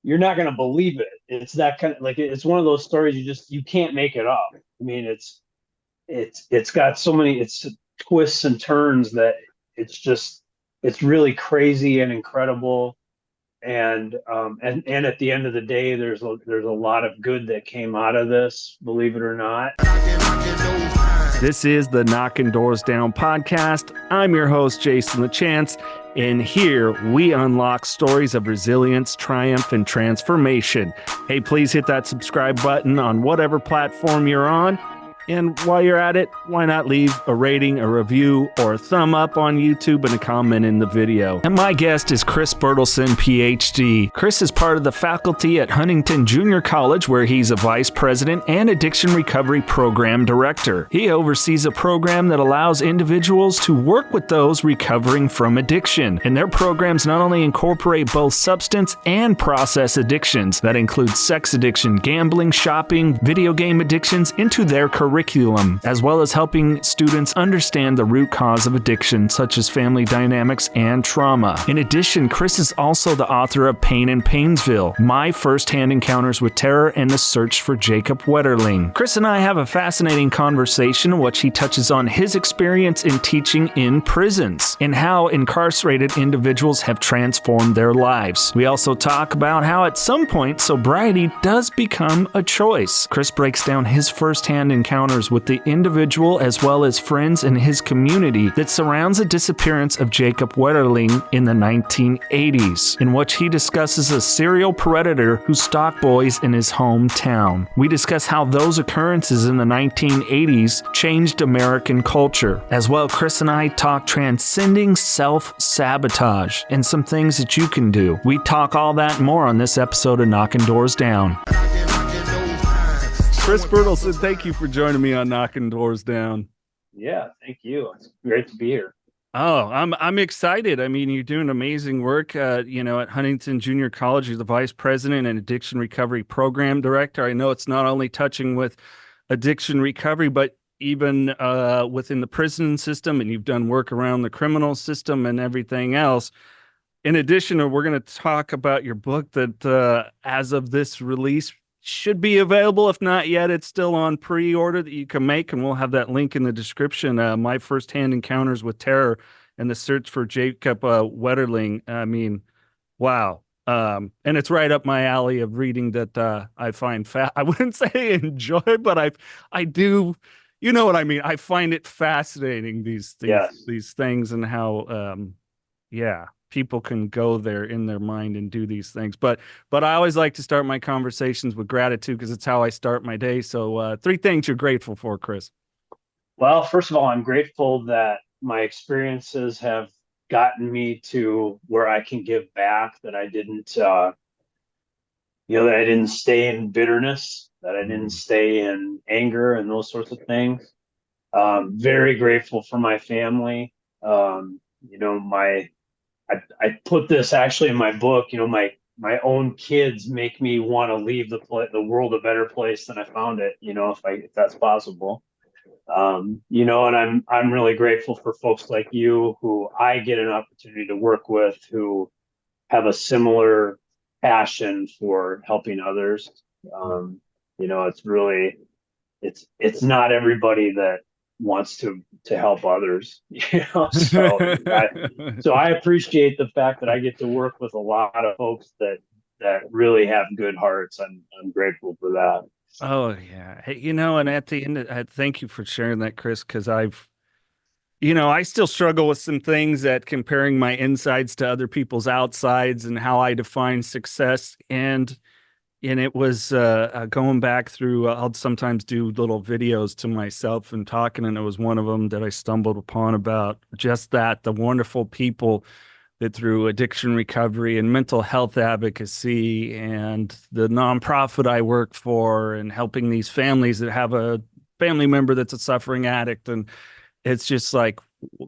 you're not going to believe it. It's that kind of like, it's one of those stories you can't make it up. I mean, it's got so many it's twists and turns that it's just it's really crazy and incredible. And at the end of the day, there's a lot of good that came out of this, believe it or not. This is the Knocking Doors Down podcast. I'm your host, Jason LaChance, and here we unlock stories of resilience, triumph, and transformation. Hey, please hit that subscribe button on whatever platform you're on. And while you're at it, why not leave a rating, a review, or a thumb up on YouTube and a comment in the video. And my guest is Kris Bertelsen, Ph.D. Kris is part of the faculty at Huntington Junior College, where he's a vice president and addiction recovery program director. He oversees a program that allows individuals to work with those recovering from addiction. And their programs not only incorporate both substance and process addictions, that include sex addiction, gambling, shopping, video game addictions, into their curriculum, as well as helping students understand the root cause of addiction, such as family dynamics and trauma. In addition, Kris is also the author of Pain in Paynesville, My First-Hand Encounters with Terror and the Search for Jacob Wetterling. Kris and I have a fascinating conversation in which he touches on his experience in teaching in prisons and how incarcerated individuals have transformed their lives. We also talk about how at some point sobriety does become a choice. Kris breaks down his first-hand encounters with the individual as well as friends in his community that surrounds the disappearance of Jacob Wetterling in the 1980s, in which he discusses a serial predator who stalked boys in his hometown. We discuss how those occurrences in the 1980s changed American culture. As well, Kris and I talk transcending self-sabotage and some things that you can do. We talk all that and more on this episode of Knocking Doors Down. Kris Bertelsen, thank you for joining me on Knocking Doors Down. Yeah, thank you. It's great to be here. Oh, I'm excited. I mean, you're doing amazing work. At Huntington Junior College, you're the vice president and addiction recovery program director. I know it's not only touching with addiction recovery, but even within the prison system, and you've done work around the criminal system and everything else. In addition, we're going to talk about your book that, as of this release, should be available. If not yet, it's still on pre-order that you can make, and we'll have that link in the description. My First-Hand Encounters with Terror and the Search for Jacob Wetterling. I mean, wow. And it's right up my alley of reading that I find I wouldn't say enjoy, but I do, you know what I mean? I find it fascinating, these things, and how, people can go there in their mind and do these things. But I always like to start my conversations with gratitude, because it's how I start my day. So 3 things you're grateful for, Kris. Well, first of all, I'm grateful that my experiences have gotten me to where I can give back, that I didn't, that I didn't stay in bitterness, that I didn't stay in anger and those sorts of things. Very grateful for my family. I put this actually in my book. My own kids make me want to leave the world a better place than I found it. If that's possible. And I'm really grateful for folks like you, who I get an opportunity to work with, who have a similar passion for helping others. It's really, it's not everybody that wants to help others, so I appreciate the fact that I get to work with a lot of folks that really have good hearts. I'm grateful for that. Oh yeah. Hey, and at the end, thank you for sharing that, Kris, because I still struggle with some things, that comparing my insides to other people's outsides and how I define success. And it was going back through, I'll sometimes do little videos to myself and talking, and it was one of them that I stumbled upon about just that, the wonderful people that through addiction recovery and mental health advocacy and the nonprofit I work for, and helping these families that have a family member that's a suffering addict. And it's just like,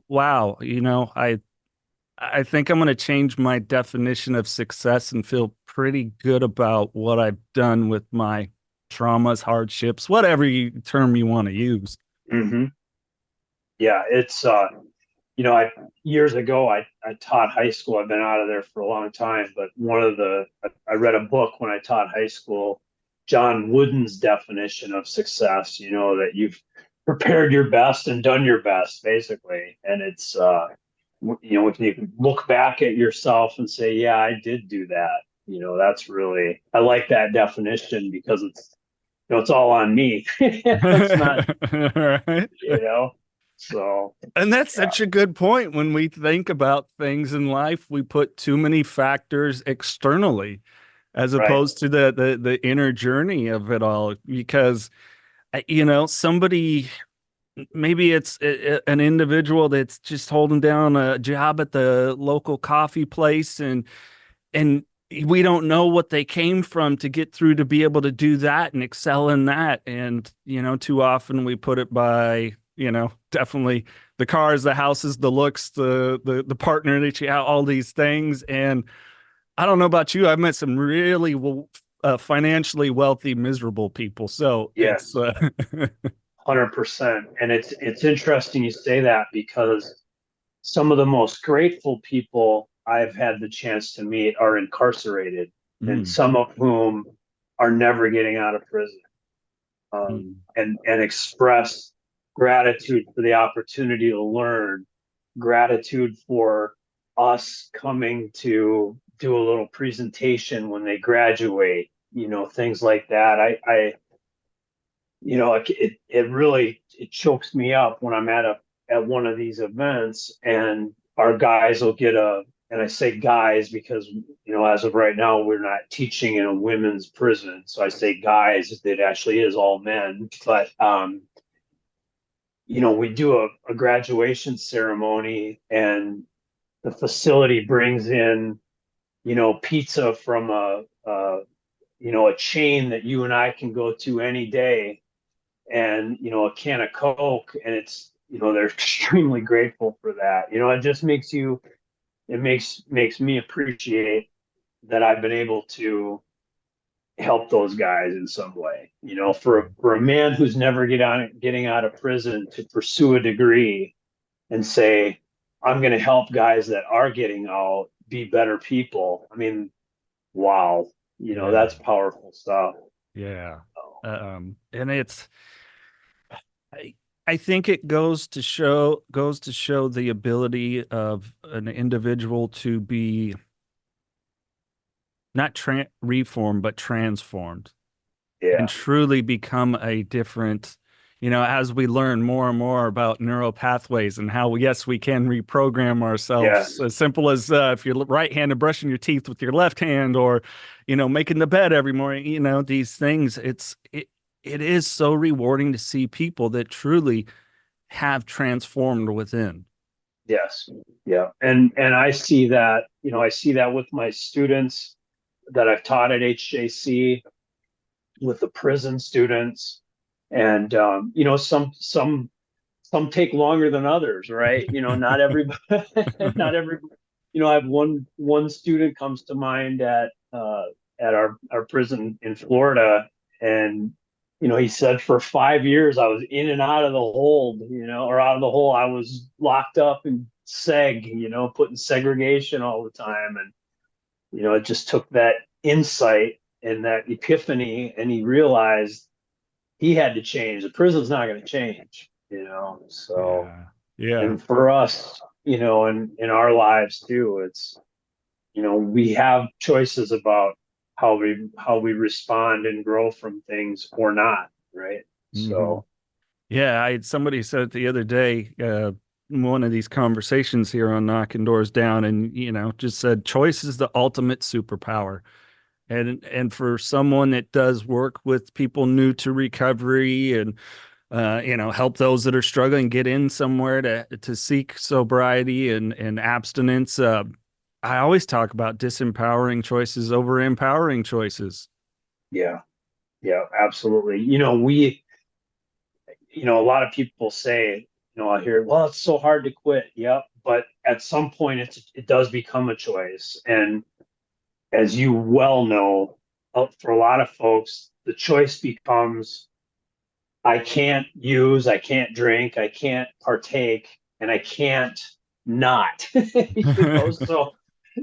wow, I think I'm going to change my definition of success and feel pretty good about what I've done with my traumas, hardships, whatever term you want to use. Mm-hmm. Yeah, it's I years ago I taught high school. I've been out of there for a long time, but I read a book when I taught high school, John Wooden's definition of success, that you've prepared your best and done your best, basically. And it's if you can look back at yourself and say, yeah, I did do that, that's really, I like that definition because it's all on me. It's not, Right. so And that's yeah, such a good point. When we think about things in life, we put too many factors externally as right. opposed to the inner journey of it all. Because somebody, maybe it's an individual that's just holding down a job at the local coffee place, and we don't know what they came from to get through to be able to do that and excel in that. And too often we put it by definitely the cars, the houses, the looks, the partner that you have, all these things. And I don't know about you, I've met some really financially wealthy miserable people, so it's Yes. 100%. And it's interesting you say that because some of the most grateful people I've had the chance to meet are incarcerated, and mm, some of whom are never getting out of prison, mm, and express gratitude for the opportunity to learn, gratitude for us coming to do a little presentation when they graduate, things like that. It really it chokes me up when I'm at one of these events and our guys will get and I say guys because as of right now we're not teaching in a women's prison, so I say guys. It actually is all men, but we do a graduation ceremony and the facility brings in pizza from a chain that you and I can go to any day, and a can of Coke, and it's they're extremely grateful for that. It just makes me appreciate that I've been able to help those guys in some way. For a man who's never getting out of prison to pursue a degree and say, I'm going to help guys that are getting out be better people. I mean, wow, yeah, that's powerful stuff. yeah. And I, I think it goes to show the ability of an individual to be not reformed but transformed and Yeah. truly become a different, as we learn more and more about neural pathways and how, yes, we can reprogram ourselves. Yes. As simple as if you're right-handed brushing your teeth with your left hand, or, making the bed every morning, these things, it is so rewarding to see people that truly have transformed within. Yes. Yeah. And I see that with my students that I've taught at HJC, with the prison students, and some take longer than others, right? Not everybody, not every. I have one student comes to mind at our prison in Florida, and he said for 5 years I was in and out of the hold, or out of the hole. I was locked up in put in segregation all the time, and it just took that insight and that epiphany, and he realized he had to change. The prison's not going to change, so. Yeah. Yeah. And for us, in our lives too, it's we have choices about how we respond and grow from things or not, right? Hmm. So Yeah, I had somebody said it the other day, in one of these conversations here on Knocking Doors Down, and just said choice is the ultimate superpower. And for someone that does work with people new to recovery, and help those that are struggling get in somewhere to seek sobriety and abstinence, I always talk about disempowering choices over empowering choices. yeah, yeah, absolutely. A lot of people say, I hear, well, it's so hard to quit. Yep, but at some point, it does become a choice, and as you well know, for a lot of folks, the choice becomes I can't use, I can't drink, I can't partake, and I can't not.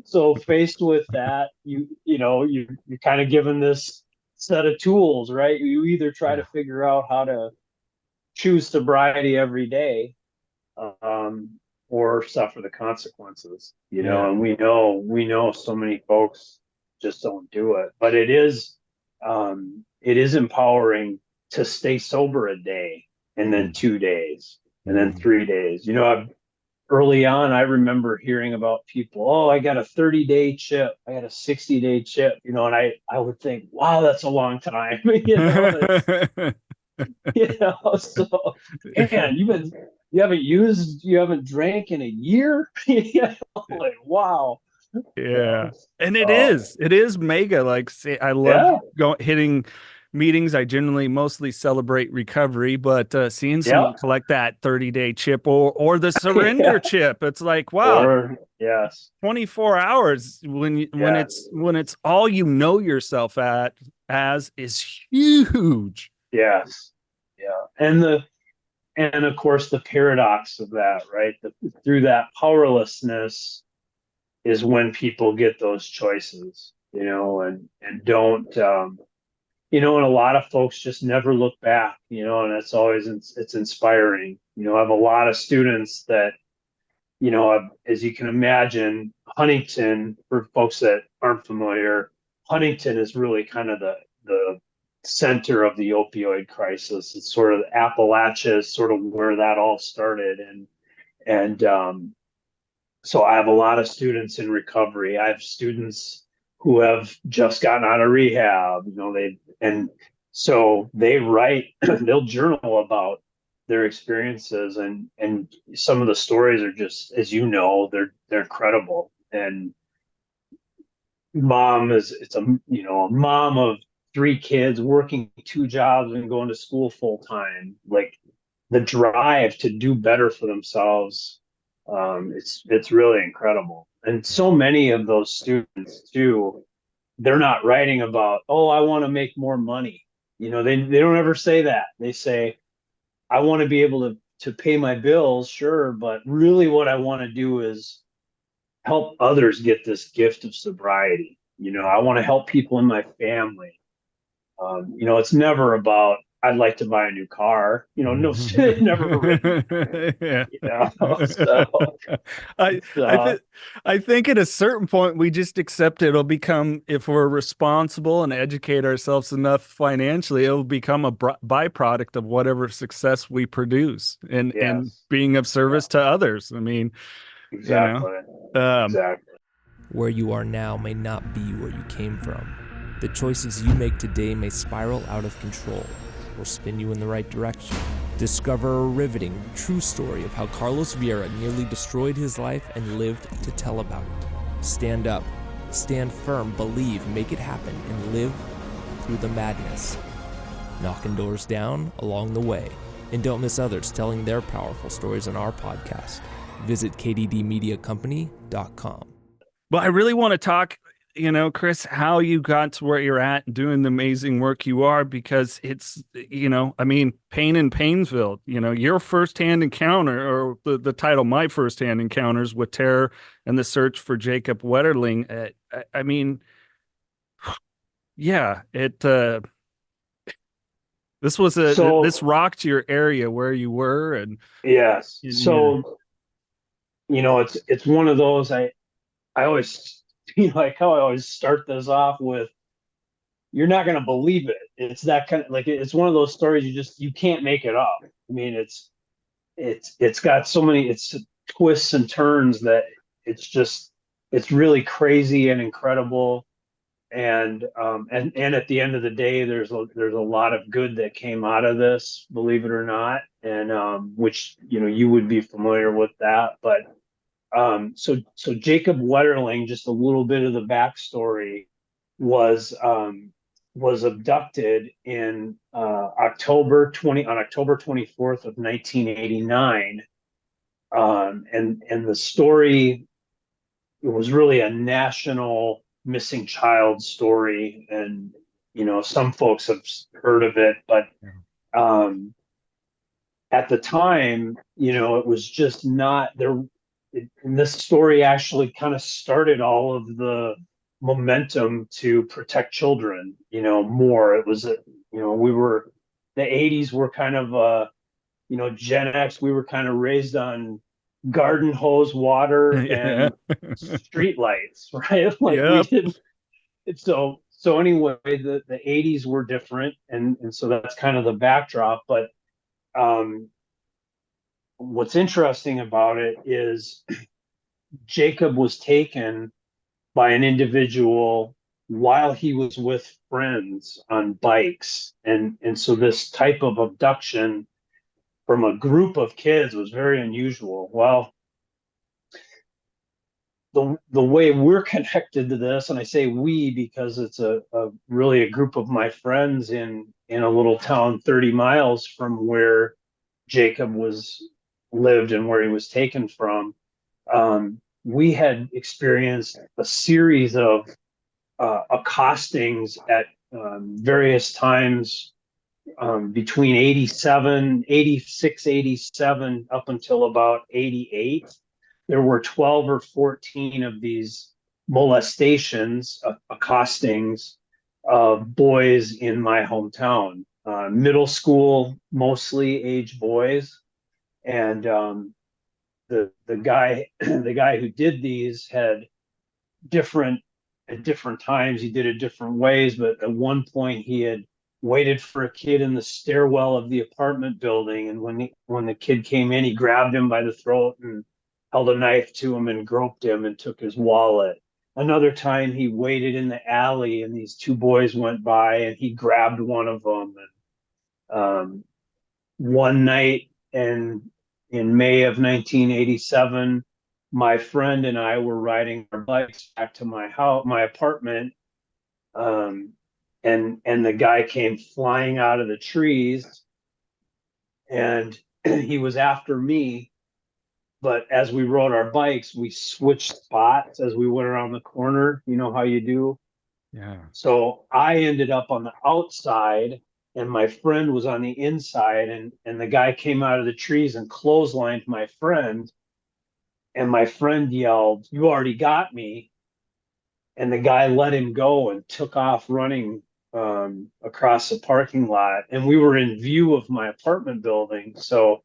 So faced with that, you're kind of given this set of tools, right? You either try to figure out how to choose sobriety every day, um, or suffer the consequences, Yeah. and we know so many folks just don't do it. But it is empowering to stay sober a day, and then 2 days, and then 3 days. Early on, I remember hearing about people, oh, I got a 30-day chip, I got a 60-day chip, and I would think, wow, that's a long time. It's, so, man, you haven't drank in a year. Like, wow. Yeah. And So, it is mega. Like, say, I love yeah, hitting meetings. I generally mostly celebrate recovery, but seeing yeah, someone collect that 30-day chip or the surrender yeah, chip, it's like, wow, or yes, 24 hours yeah, when it's all you know yourself as is huge. yes, yeah, and of course the paradox of that, right? Through that powerlessness is when people get those choices, and don't, and a lot of folks just never look back, and it's inspiring. I have a lot of students that, as you can imagine, Huntington, for folks that aren't familiar, Huntington is really kind of the center of the opioid crisis. It's sort of Appalachia is sort of where that all started. And so I have a lot of students in recovery. I have students who have just gotten out of rehab. So they write, they'll journal about their experiences, and some of the stories are just, as they're incredible. And it's a mom of three kids, working two jobs and going to school full time. Like, the drive to do better for themselves, it's really incredible. And so many of those students too, they're not writing about, oh, I want to make more money. They don't ever say that. They say, I want to be able to pay my bills, sure, but really what I want to do is help others get this gift of sobriety. I want to help people in my family. It's never about, I'd like to buy a new car. No, never written. Yeah. So I it's I think I think at a certain point we just accept it'll become, if we're responsible and educate ourselves enough financially, it'll become a byproduct of whatever success we produce and yes, being of yeah, service to others. I mean, you know, exactly, um, exactly. Where you are now may not be where you came from. The choices you make today may spiral out of control or spin you in the right direction. Discover a riveting, true story of how Carlos Vieira nearly destroyed his life and lived to tell about it. Stand up, stand firm, believe, make it happen, and live through the madness. Knocking doors down along the way. And don't miss others telling their powerful stories on our podcast. Visit kddmediacompany.com. but I really want to talk, Kris, how you got to where you're at and doing the amazing work you are, because it's, I mean, pain in Paynesville, your firsthand encounter, or the title, My Firsthand Encounters with Terror and the Search for Jacob Wetterling. I mean, yeah, So this rocked your area where you were. yes, And yeah. so it's one of those. I always, like how I always start this off with, you're not going to believe it. It's that kind of, like, it's one of those stories you can't make it up. I mean, it's got so many, it's twists and turns that it's really crazy and incredible. And at the end of the day, there's a lot of good that came out of this, believe it or not. And which, you would be familiar with that. But so Jacob Wetterling, just a little bit of the backstory, was was abducted in October 24th of 1989. And the story, it was really a national missing child story. And some folks have heard of it, but um at the time, it was just not there. and this story actually kind of started all of the momentum to protect children, more. It was, the 80s were kind of, Gen X, we were kind of raised on garden hose water and street lights, right? Like we Yep. didn't, so anyway, the 80s were different. And so that's kind of the backdrop. But um, what's interesting about it is Jacob was taken by an individual while he was with friends on bikes. And so this type of abduction from a group of kids was very unusual. Well, the way we're connected to this, and I say we because it's a really a group of my friends in a little town 30 miles from where Jacob was lived and where he was taken from. We had experienced a series of accostings at various times between 86, 87, up until about 88. There were 12 or 14 of these molestations, accostings of boys in my hometown, middle school, mostly age boys. And the guy the guy who did these had different at different times. He did it different ways, but at one point he had waited for a kid in the stairwell of the apartment building, and when the kid came in, he grabbed him by the throat and held a knife to him and groped him and took his wallet. Another time he waited in the alley and these two boys went by and he grabbed one of them. And one night in May of 1987, my friend and I were riding our bikes back to my house, my apartment, and the guy came flying out of the trees, and he was after me. But as we rode our bikes, we switched spots as we went around the corner. You know how you do? Yeah. So I ended up on the outside and my friend was on the inside, and the guy came out of the trees and clotheslined my friend. And my friend yelled, "You already got me." And the guy let him go and took off running across the parking lot. And we were in view of my apartment building. So,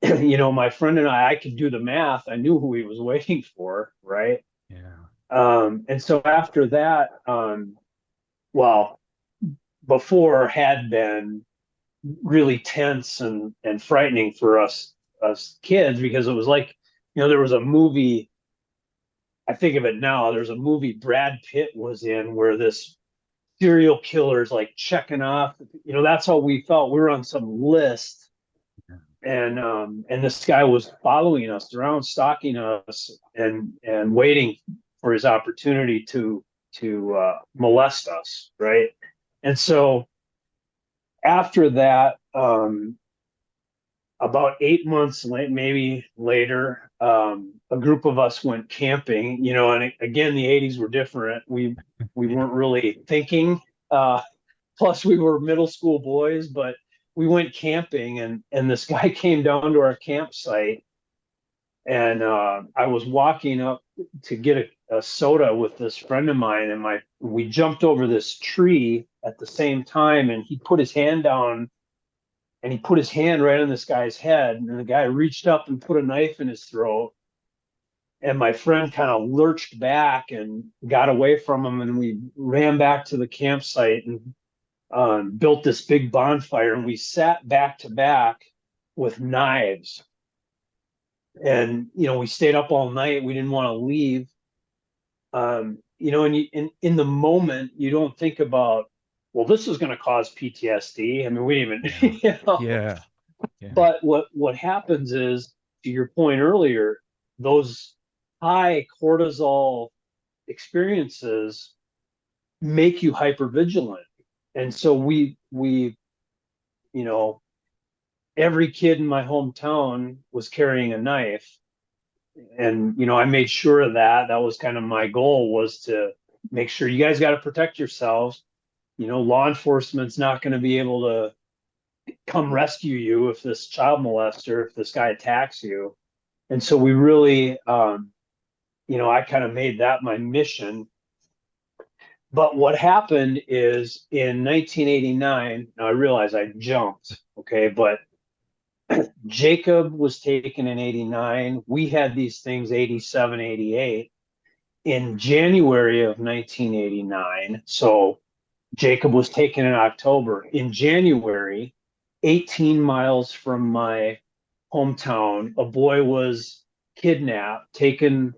my friend and I could do the math. I knew who he was waiting for, right? Yeah. And so after that, well, before had been really tense and frightening for us kids, because it was like, there was a movie, I think of it now, there's a movie Brad Pitt was in where this serial killer is like checking off, that's how we felt. We were on some list, and this guy was following us around, stalking us, and waiting for his opportunity to molest us, right? And so after that, about 8 months late, maybe later, a group of us went camping. And again, the 80s were different. We weren't really thinking. Plus, we were middle school boys, but we went camping, and this guy came down to our campsite, and I was walking up to get a soda with this friend of mine, and we jumped over this tree at the same time, and he put his hand down and he put his hand right on this guy's head, and the guy reached up and put a knife in his throat, and my friend kind of lurched back and got away from him, and we ran back to the campsite and built this big bonfire, and we sat back to back with knives. And we stayed up all night. We didn't want to leave. And in the moment, you don't think about, well, this is going to cause PTSD. I mean, we didn't even, Yeah. But what happens is, to your point earlier, those high cortisol experiences make you hypervigilant. And so we every kid in my hometown was carrying a knife. And I made sure of that. That was kind of my goal, was to make sure you guys got to protect yourselves. Law enforcement's not going to be able to come rescue you if this child molester, if this guy attacks you. And so we really, I kind of made that my mission. But what happened is in 1989, now I realize I jumped, okay, but Jacob was taken in 89. We had these things 87, 88. In January of 1989, so Jacob was taken in October. In January, 18 miles from my hometown, a boy was kidnapped, taken.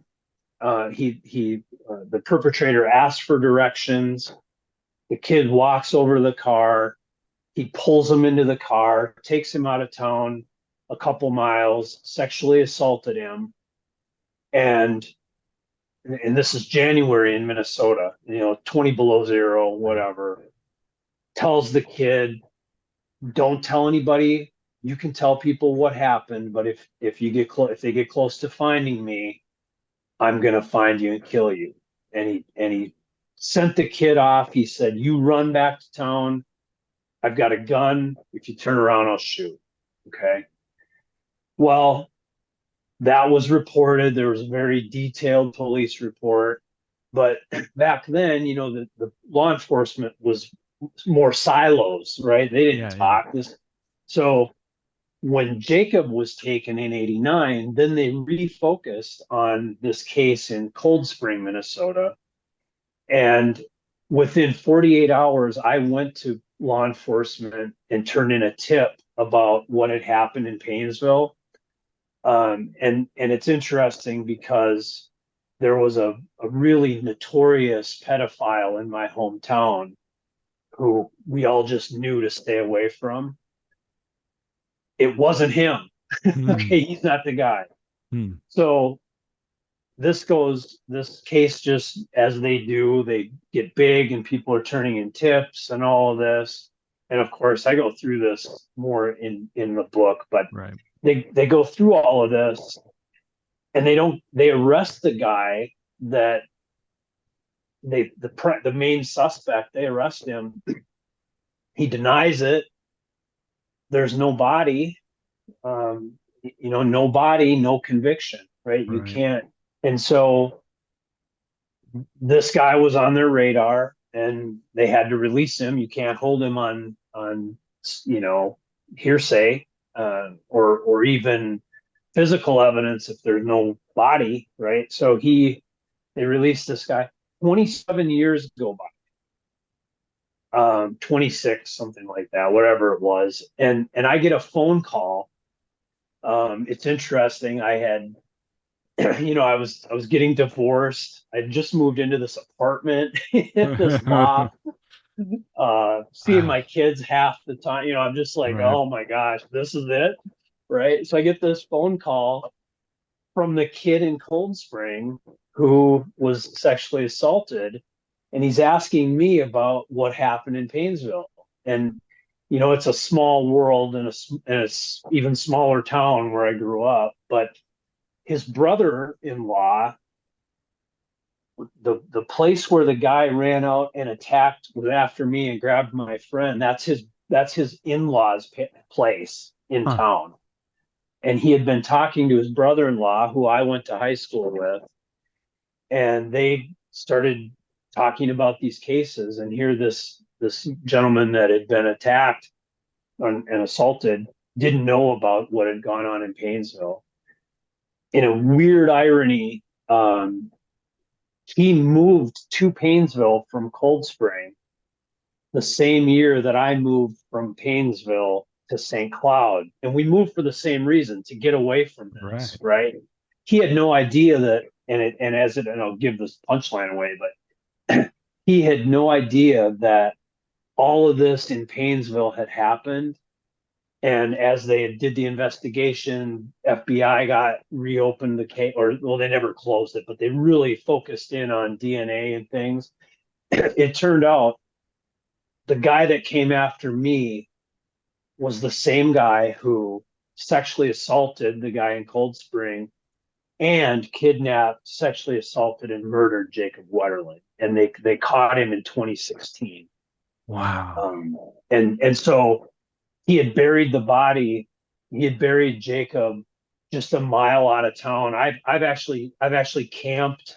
The perpetrator asked for directions. The kid walks over to the car. He pulls him into the car, takes him out of town a couple miles, sexually assaulted him, and this is January in Minnesota, 20 below zero, whatever. Tells the kid, don't tell anybody. You can tell people what happened, but if they get close to finding me, I'm gonna find you and kill you. And he sent the kid off. He said, you run back to town. I've got a gun. If you turn around, I'll shoot. Okay. Well, that was reported. There was a very detailed police report. But back then, the law enforcement was more silos, right? They didn't talk. So when Jacob was taken in 89, then they refocused on this case in Cold Spring, Minnesota. And within 48 hours, I went to law enforcement and turned in a tip about what had happened in Paynesville. And it's interesting because there was a really notorious pedophile in my hometown who we all just knew to stay away from. It wasn't him. Okay, he's not the guy. So this case, just as they do, they get big and people are turning in tips and all of this. And of course, I go through this more in the book, but right. They go through all of this and they arrest the guy that the main suspect. They arrest him. He denies it. There's no body, no body, no conviction, right? You can't. And so this guy was on their radar and they had to release him. You can't hold him on hearsay, or even physical evidence if there's no body, right? So they released this guy. 27 years go by, 26, something like that, whatever it was. And I get a phone call. It's interesting. I had, I was getting divorced. I just moved into this apartment, this loft, seeing my kids half the time. I'm just like, oh my gosh, this is it. Right. So I get this phone call from the kid in Cold Spring who was sexually assaulted. And he's asking me about what happened in Paynesville. And, it's a small world and a even smaller town where I grew up. But his brother-in-law, the place where the guy ran out and attacked was after me and grabbed my friend. That's his in-laws' place in town. And he had been talking to his brother-in-law, who I went to high school with, and they started talking about these cases. And here this gentleman that had been attacked and assaulted didn't know about what had gone on in Paynesville. In a weird irony, he moved to Paynesville from Cold Spring the same year that I moved from Paynesville to St. Cloud. And we moved for the same reason, to get away from this, right? He had no idea that, and I'll give this punchline away, but he had no idea that all of this in Paynesville had happened. And as they did the investigation, FBI reopened the case, they never closed it, but they really focused in on DNA and things. It turned out the guy that came after me was the same guy who sexually assaulted the guy in Cold Spring and kidnapped, sexually assaulted, and murdered Jacob Wetterling. And they caught him in 2016. Wow. And so he had buried the body. He had buried Jacob just a mile out of town. I've actually camped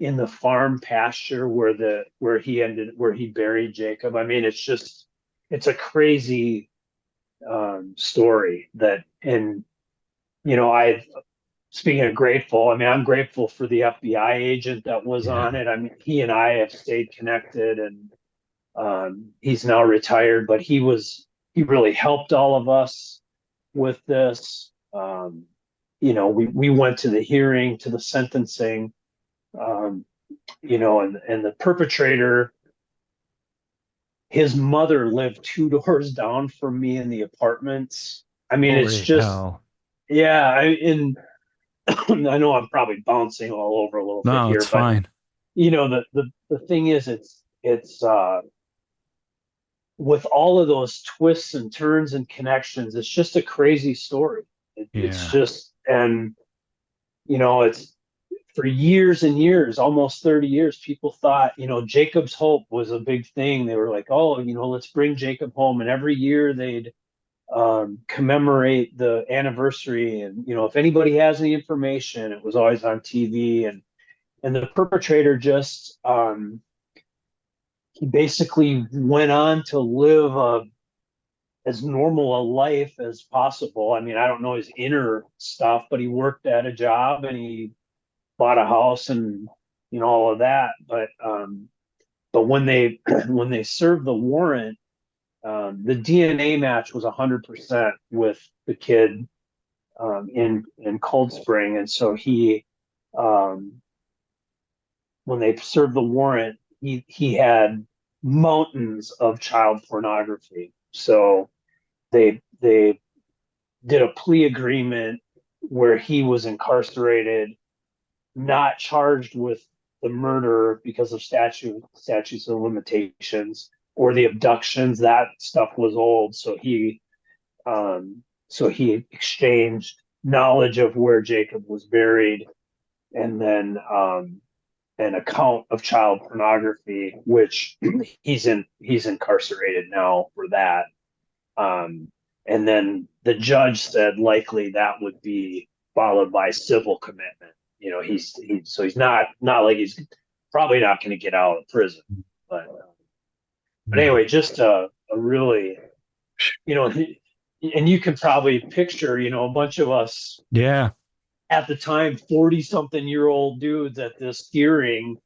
in the farm pasture where he buried Jacob. I mean, it's a crazy story that, and I speaking of grateful, I mean, I'm grateful for the FBI agent that was on it. I mean, he and I have stayed connected, and he's now retired, but he really helped all of us with this. We went to the hearing, to the sentencing, um, and the perpetrator, his mother lived two doors down from me in the apartments. I mean, it's Holy just, hell. yeah, and I know I'm probably bouncing all over a little bit No, here, it's but fine. the thing is, it's with all of those twists and turns and connections, it's just a crazy story. It's Yeah. just, and it's for years and years, almost 30 years, people thought, Jacob's Hope was a big thing. They were like, oh, let's bring Jacob home. And every year they'd commemorate the anniversary. And, if anybody has any information, it was always on TV. And the perpetrator just, he basically went on to live as normal a life as possible. I mean, I don't know his inner stuff, but he worked at a job and he bought a house and all of that. But when they when they served the warrant, the DNA match was 100% with the kid in Cold Spring, and so um, when they served the warrant, he had mountains of child pornography. So they did a plea agreement where he was incarcerated, not charged with the murder because of statutes of limitations, or the abductions. That stuff was old, so he exchanged knowledge of where Jacob was buried, and then an account of child pornography, which he's incarcerated now for that. And then the judge said likely that would be followed by civil commitment. So he's not like he's probably not going to get out of prison, but anyway, just a really, you know, and you can probably picture, a bunch of us Yeah. at the time, 40-something-year-old dudes at this hearing.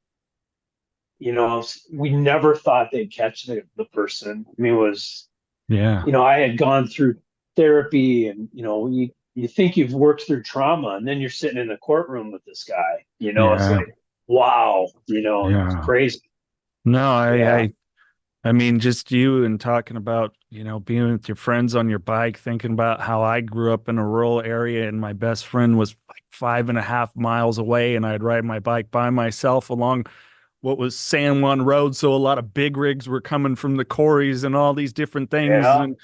We never thought they'd catch the person. I mean, it was, Yeah. I had gone through therapy, and, you think you've worked through trauma, and then you're sitting in the courtroom with this guy, it's Yeah. like, wow, it's Yeah. crazy. No, Yeah. I mean, just you and talking about, being with your friends on your bike, thinking about how I grew up in a rural area and my best friend was like 5.5 miles away, and I'd ride my bike by myself along what was San Juan Road. So a lot of big rigs were coming from the quarries and all these different things. Yeah. And,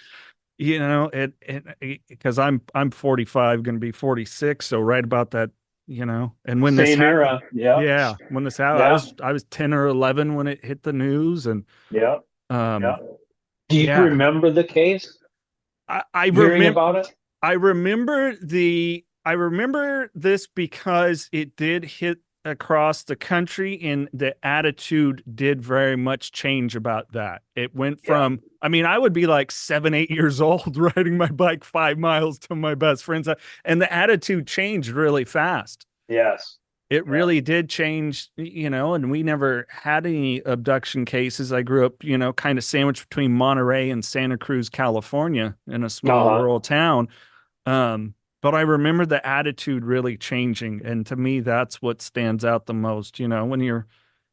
because I'm 45, going to be 46. So right about that, and when this Same happened, era. Yeah. yeah, when this happened, Yeah. I was 10 or 11 when it hit the news. And, Yeah. Yeah. um, Do you yeah, remember the case? I Hearing remember, about it? I remember this because it did hit across the country, and the attitude did very much change about that. It went Yeah. from, I mean, I would be like 7, 8 years old riding my bike 5 miles to my best friend's, and the attitude changed really fast. Yes. It Yeah. really did change, and we never had any abduction cases. I grew up, kind of sandwiched between Monterey and Santa Cruz, California, in a small Uh-huh. rural town. But I remember the attitude really changing. And to me, that's what stands out the most, when you're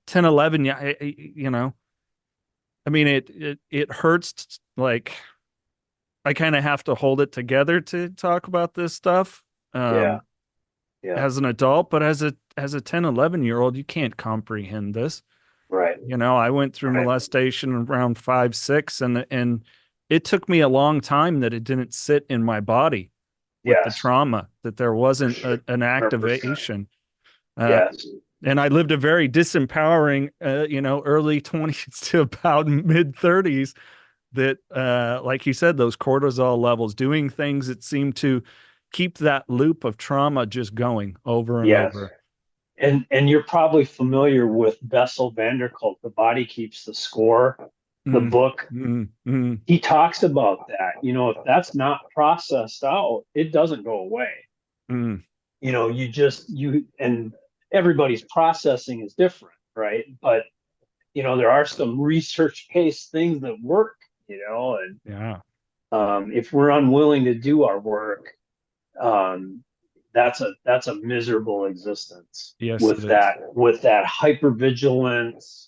10, 11, yeah, I mean, it hurts. Like, I kind of have to hold it together to talk about this stuff. Yeah. Yeah. As an adult, but as a 10, 11 year old, you can't comprehend this. Right. I went through Right. molestation around 5, 6, and it took me a long time that it didn't sit in my body with the Yes. trauma, that there wasn't an 100%. activation. Uh, Yes. and I lived a very disempowering, early 20s to about mid 30s, that, like you said, those cortisol levels, doing things that seem to keep that loop of trauma just going over and Yes. over. And you're probably familiar with Bessel van der Kolk, The Body Keeps the Score, the book. He talks about that. If that's not processed out, it doesn't go away. And everybody's processing is different, right? But there are some research-based things that work, and if we're unwilling to do our work, that's a miserable existence. Yes, with that hypervigilance,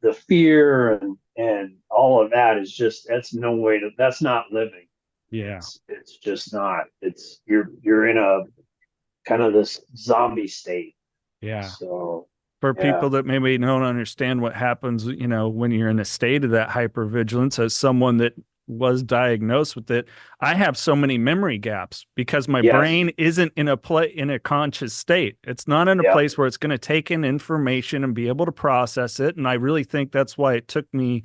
the fear, and all of that is just, that's not living. Yeah. It's just not. You're in a kind of this zombie state. Yeah. So for people that maybe don't understand what happens, when you're in a state of that hypervigilance, as someone that was diagnosed with it, I have so many memory gaps because my brain isn't in a conscious state. It's not in a place where it's going to take in information and be able to process it. And I really think that's why it took me.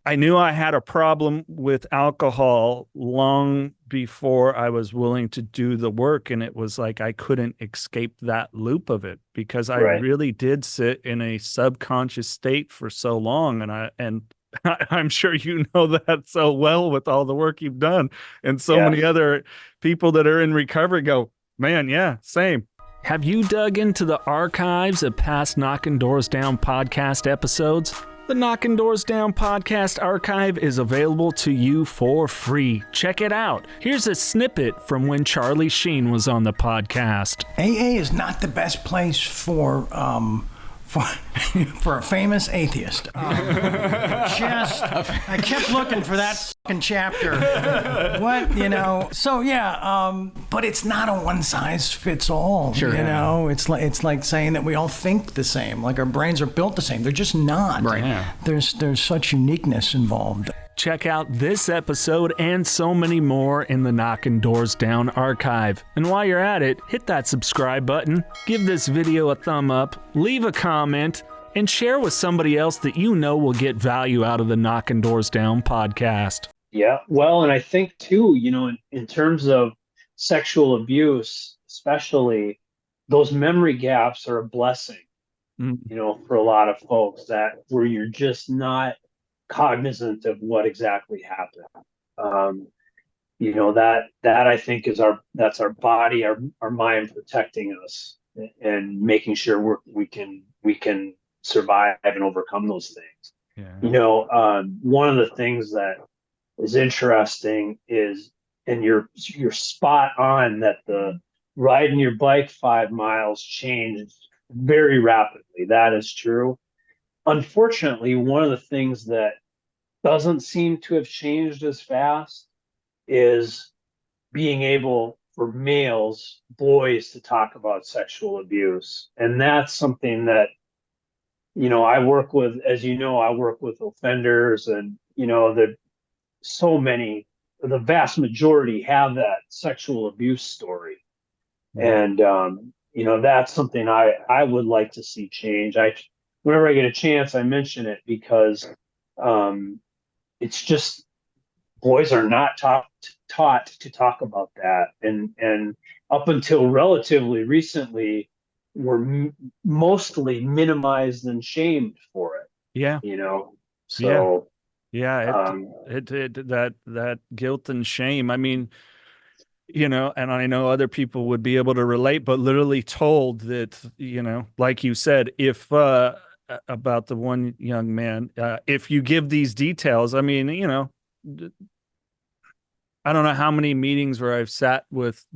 I knew I had a problem with alcohol long before I was willing to do the work. And it was like I couldn't escape that loop of it because I really did sit in a subconscious state for so long. And I'm sure you know that so well with all the work you've done. And so many other people that are in recovery go, man, yeah, same. Have you dug into the archives of past Knocking Doors Down podcast episodes? The Knocking Doors Down podcast archive is available to you for free. Check it out. Here's a snippet from when Charlie Sheen was on the podcast. AA is not the best place for a famous atheist. I kept looking for that fucking chapter. But it's not a one size fits all. Sure. It's like saying that we all think the same, like our brains are built the same. They're just not. Right. Yeah. There's such uniqueness involved. Check out this episode and so many more in the Knocking Doors Down archive. And while you're at it, hit that subscribe button, give this video a thumb up, leave a comment, and share with somebody else that you know will get value out of the Knocking Doors Down podcast. Yeah, well, and I think too, in terms of sexual abuse, especially, those memory gaps are a blessing, for a lot of folks, where you're just not cognizant of what exactly happened. That I think that's our body, our mind protecting us and making sure we can survive and overcome those things. Yeah. One of the things that is interesting is, and you're spot on, that the riding your bike 5 miles changed very rapidly. That is true. Unfortunately, one of the things that doesn't seem to have changed as fast is being able for boys to talk about sexual abuse. And that's something that, I work with, as I work with offenders, and, the vast majority have that sexual abuse story. And, that's something I would like to see change. Whenever I get a chance, I mention it because, it's just, boys are not taught to talk about that. And up until relatively recently, were mostly minimized and shamed for it. Yeah. So that guilt and shame. I mean, and I know other people would be able to relate, but literally told that, like you said, if about the one young man, if you give these details, I mean, I don't know how many meetings where I've sat with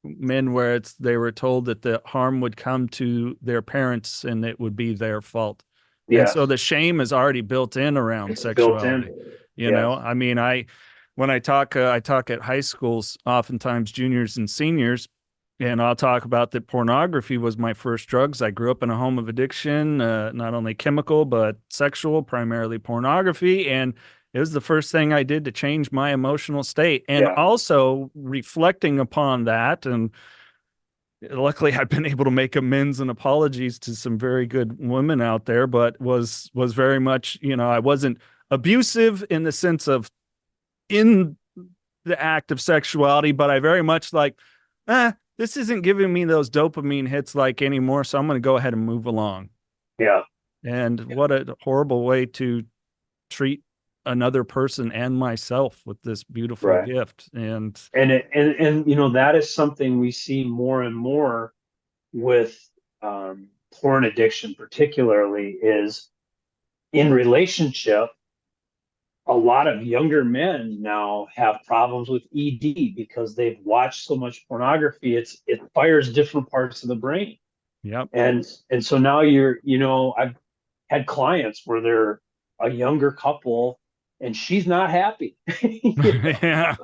men where they were told that the harm would come to their parents and it would be their fault. Yeah. And so the shame is already built in around sexuality. I mean, when I talk at high schools, oftentimes juniors and seniors, and I'll talk about that pornography was my first drugs. I grew up in a home of addiction, not only chemical, but sexual, primarily pornography. And it was the first thing I did to change my emotional state. And also reflecting upon that. And luckily I've been able to make amends and apologies to some very good women out there, but was very much, I wasn't abusive in the sense of in the act of sexuality, but I very much like, this isn't giving me those dopamine hits like anymore. So I'm going to go ahead and move along. Yeah. And what a horrible way to treat another person and myself with this beautiful Right. gift. And that is something we see more and more with porn addiction, particularly, is in relationship. A lot of younger men now have problems with ED because they've watched so much pornography. It fires different parts of the brain. yep. And so now I've had clients where they're a younger couple and she's not happy. Yeah.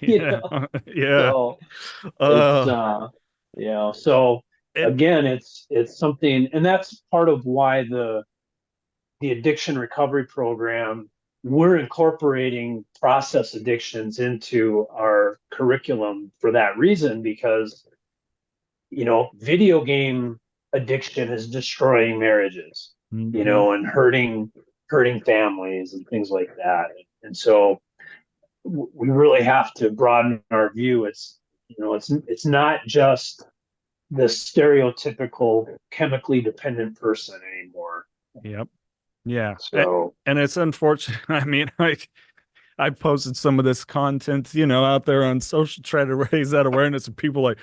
Yeah. Yeah. So so It, again, it's something, and that's part of why the addiction recovery program, we're incorporating process addictions into our curriculum for that reason, because video game addiction is destroying marriages, and hurting families and things like that. And so we really have to broaden our view. It's not just the stereotypical chemically dependent person anymore. yep. Yeah. So And it's unfortunate. I mean, I posted some of this content, out there on social, try to raise that awareness of people like,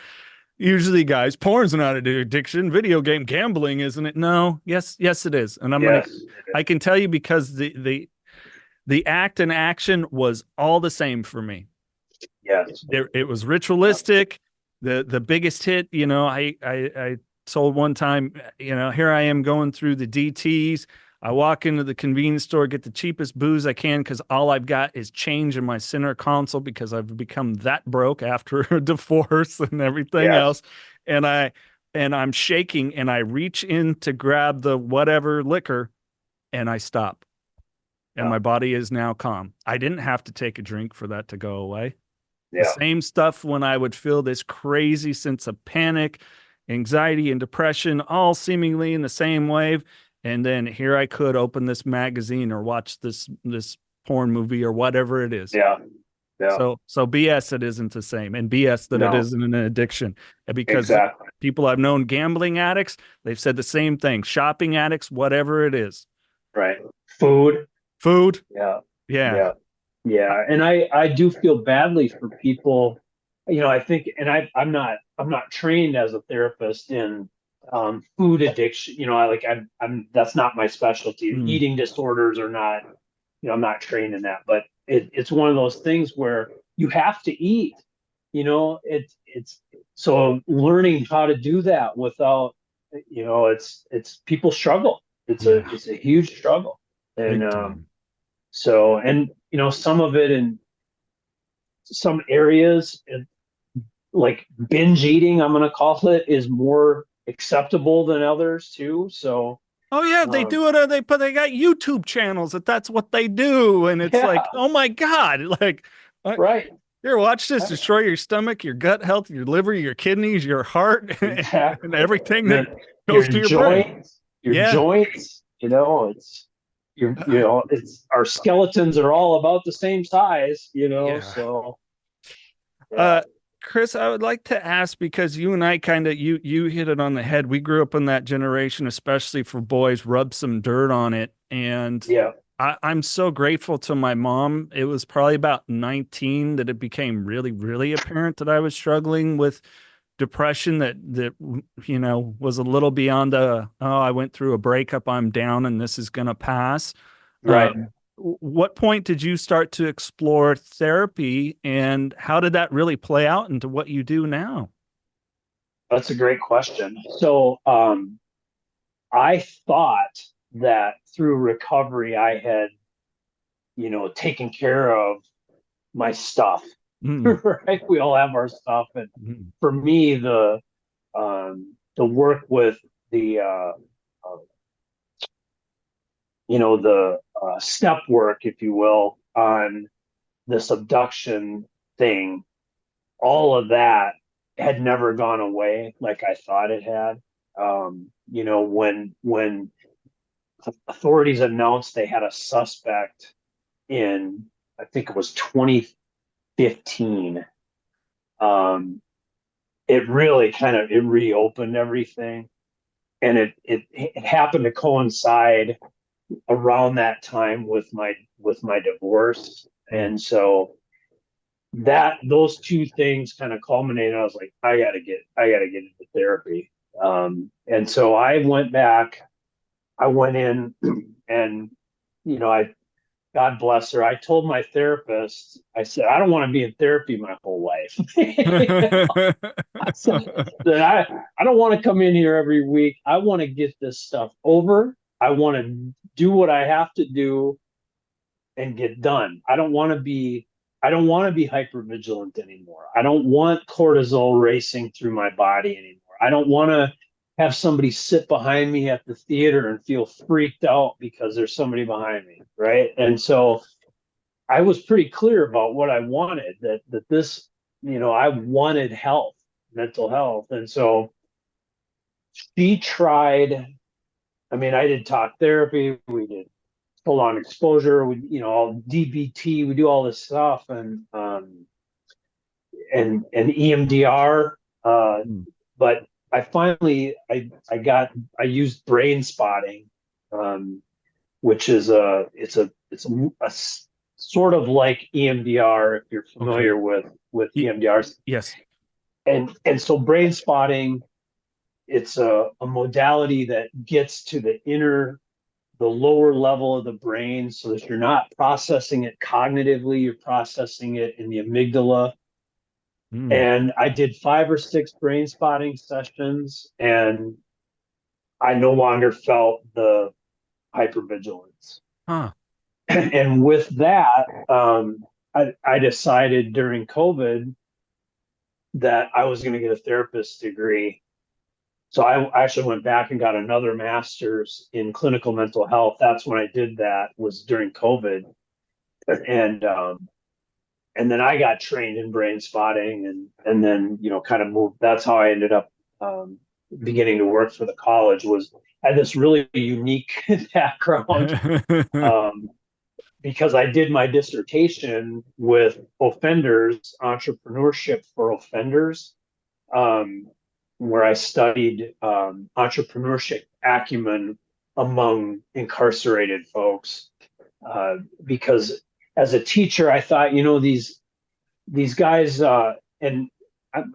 usually guys, porn's not an addiction. Video game gambling, isn't it? No. Yes, it is. And I can tell you, because the act and action was all the same for me. Yes. It was ritualistic. The biggest hit, I told one time, here I am going through the DTs. I walk into the convenience store, get the cheapest booze I can, because all I've got is change in my center console, because I've become that broke after a divorce and everything else. And I'm shaking, and I reach in to grab the whatever liquor, and I stop. And my body is now calm. I didn't have to take a drink for that to go away. The same stuff when I would feel this crazy sense of panic, anxiety, and depression, all seemingly in the same wave. And then here I could open this magazine or watch this porn movie or whatever it is. Yeah. So BS, it isn't the same, and BS that it isn't an addiction, because people I've known, gambling addicts, they've said the same thing. Shopping addicts, whatever it is. Right. Food. Yeah. And I do feel badly for people, I think, and I'm not trained as a therapist in food addiction. I'm that's not my specialty. Eating disorders are not, I'm not trained in that, but it's one of those things where you have to eat, it's so learning how to do that without, it's people struggle. It's a huge struggle. And some of it in some areas, like binge eating, I'm going to call it, is more acceptable than others too. So, they do it. They got YouTube channels that's what they do, and it's like, oh my God, like, right. Here, watch this destroy your stomach, your gut health, your liver, your kidneys, your heart, and everything that goes to your joints, joints. It's it's our skeletons are all about the same size. So. Kris, I would like to ask, because you and I kind of, you hit it on the head. We grew up in that generation, especially for boys, rub some dirt on it. And I'm so grateful to my mom. It was probably about 19 that it became really, really apparent that I was struggling with depression that was a little beyond I went through a breakup, I'm down, and this is going to pass. Right. What point did you start to explore therapy, and how did that really play out into what you do now? That's a great question. So I thought that through recovery, I had, taken care of my stuff, right? We all have our stuff. And for me, the work with the step work, if you will, on this abduction thing, all of that had never gone away like I thought it had. When authorities announced they had a suspect in, I think it was 15, it really it reopened everything. And it happened to coincide around that time with my divorce. And so those two things kind of culminated. I was like, I gotta get into therapy. And so I went back, I went in and, God bless her. I told my therapist, I said, I don't want to be in therapy my whole life. I said that I don't want to come in here every week. I want to get this stuff over. I want to do what I have to do and get done. I don't want to be hypervigilant anymore. I don't want cortisol racing through my body anymore. I don't want to have somebody sit behind me at the theater and feel freaked out because there's somebody behind me, right? And so I was pretty clear about what I wanted, that this, I wanted health, mental health. And so she tried, I mean, I did talk therapy, we did full on exposure, all DBT, we do all this stuff, and EMDR. But I finally, I used brain spotting, which is it's a sort of like EMDR, if you're familiar with EMDRs. Yes. And so brain spotting, it's a modality that gets to the lower level of the brain, so that you're not processing it cognitively, you're processing it in the amygdala. And I did 5 or 6 brain spotting sessions, and I no longer felt the hypervigilance. And with that, I decided during COVID that I was going to get a therapist's degree. So I actually went back and got another master's in clinical mental health. That's when I did that, was during COVID. And then I got trained in brain spotting, and then, kind of moved. That's how I ended up beginning to work for the college. I had this really unique background, because I did my dissertation with offenders, entrepreneurship for offenders, where I studied entrepreneurship acumen among incarcerated folks, because as a teacher, I thought, these guys, and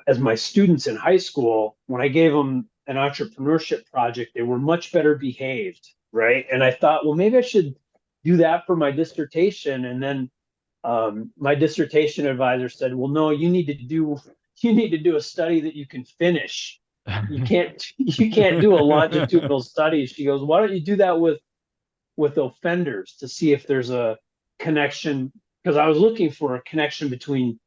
as my students in high school, when I gave them an entrepreneurship project, they were much better behaved, right? And I thought, well, maybe I should do that for my dissertation. And then my dissertation advisor said, well, no, you need to do a study that you can finish. You can't do a longitudinal study. She goes, why don't you do that with offenders to see if there's a connection, because I was looking for a connection between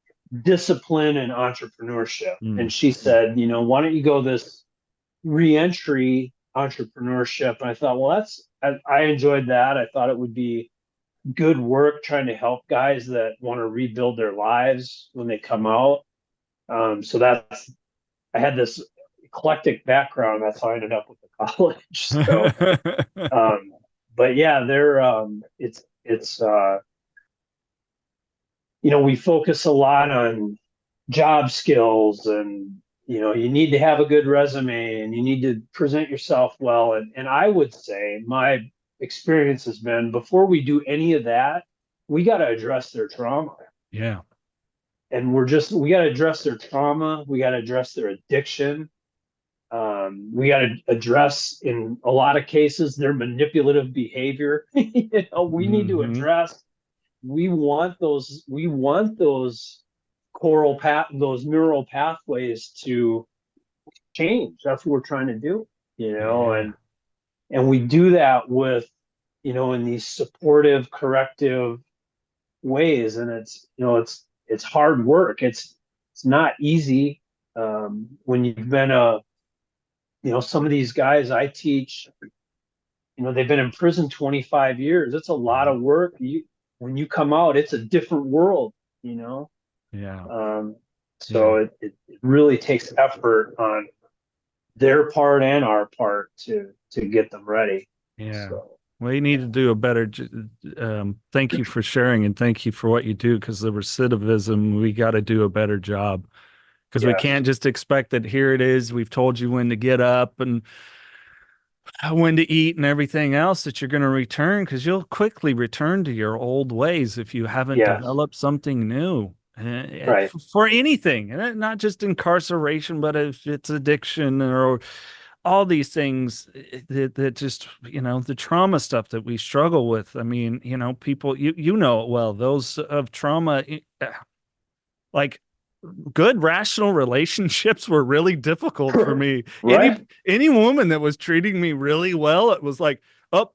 discipline and entrepreneurship. And she said, why don't you go this reentry entrepreneurship? And I thought, well, I enjoyed that. I thought it would be good work trying to help guys that want to rebuild their lives when they come out. So I had this eclectic background. That's how I ended up with the college. So, but yeah, it's we focus a lot on job skills, and you need to have a good resume, and you need to present yourself well. And I would say my experience has been, before we do any of that, we got to address their trauma. Yeah. And we got to address their trauma. We got to address their addiction. We got to address, in a lot of cases, their manipulative behavior. We need to address. We want those those neural pathways to change. That's what we're trying to do, and we do that with, in these supportive, corrective ways. And it's hard work. It's not easy. When you've been some of these guys I teach, they've been in prison 25 years. It's a lot of work. When you come out, it's a different world, Yeah. So it really takes effort on their part and our part to get them ready. Yeah. So. We need to do a better. Thank you for sharing, and thank you for what you do. Because the recidivism, we got to do a better job. Because we Yes. can't just expect that here it is. We've told you when to get up and when to eat and everything else that you're going to return. Because you'll quickly return to your old ways if you haven't Yes. developed something new. Right. For anything, and not just incarceration, but if it's addiction or all these things that just, the trauma stuff that we struggle with. I mean, people, you know it well, those of trauma, like good rational relationships were really difficult for me. Any Right. any woman that was treating me really well, it was like, oh,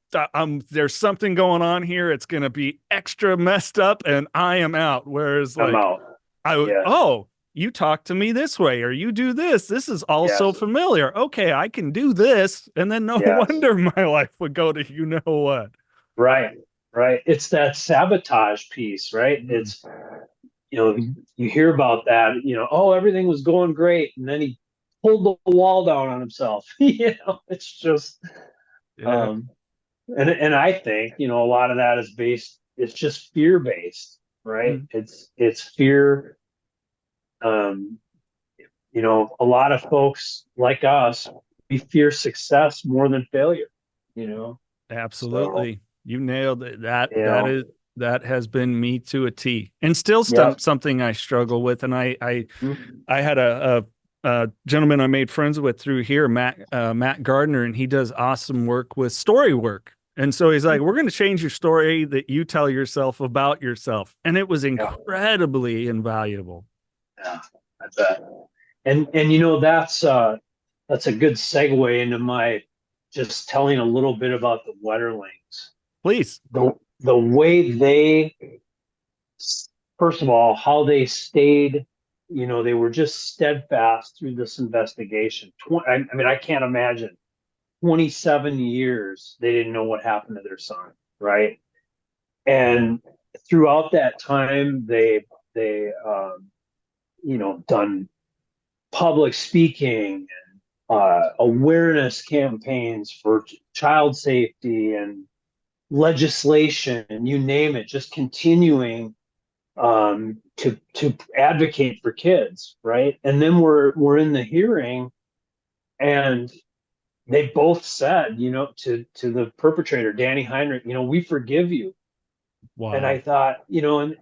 there's something going on here. It's going to be extra messed up, and I am out. Whereas, I'm like, out. I would, Yes. oh, you talk to me this way, or you do this. This is all so Yes. familiar. Okay, I can do this. And then no Yes. wonder my life would go to you know what. Right. Right. It's that sabotage piece, right? Mm. It's, you hear about that, oh, everything was going great. And then he pulled the wall down on himself. It's just, Yeah. um, and I think, a lot of that is it's just fear based, right? Mm. It's fear. Um, a lot of folks like us, we fear success more than failure, so, Absolutely. You nailed it. That you that know, is that has been me to a T, and still yeah. something I struggle with. And Mhm. I had a gentleman I made friends with through here, Matt Gardner, and he does awesome work with story work. And so he's like, we're going to change your story that you tell yourself about yourself. And it was Yeah. incredibly invaluable. Yeah, I bet. And that's a good segue into my just telling a little bit about the Wetterlings. Please. The way they, first of all, how they stayed, they were just steadfast through this investigation. I mean, I can't imagine 27 years they didn't know what happened to their son, right? And throughout that time, they done public speaking and awareness campaigns for child safety and legislation and you name it, just continuing to advocate for kids, right? And then we're in the hearing, and they both said, to the perpetrator, Danny Heinrich, we forgive you. And I Wow. thought,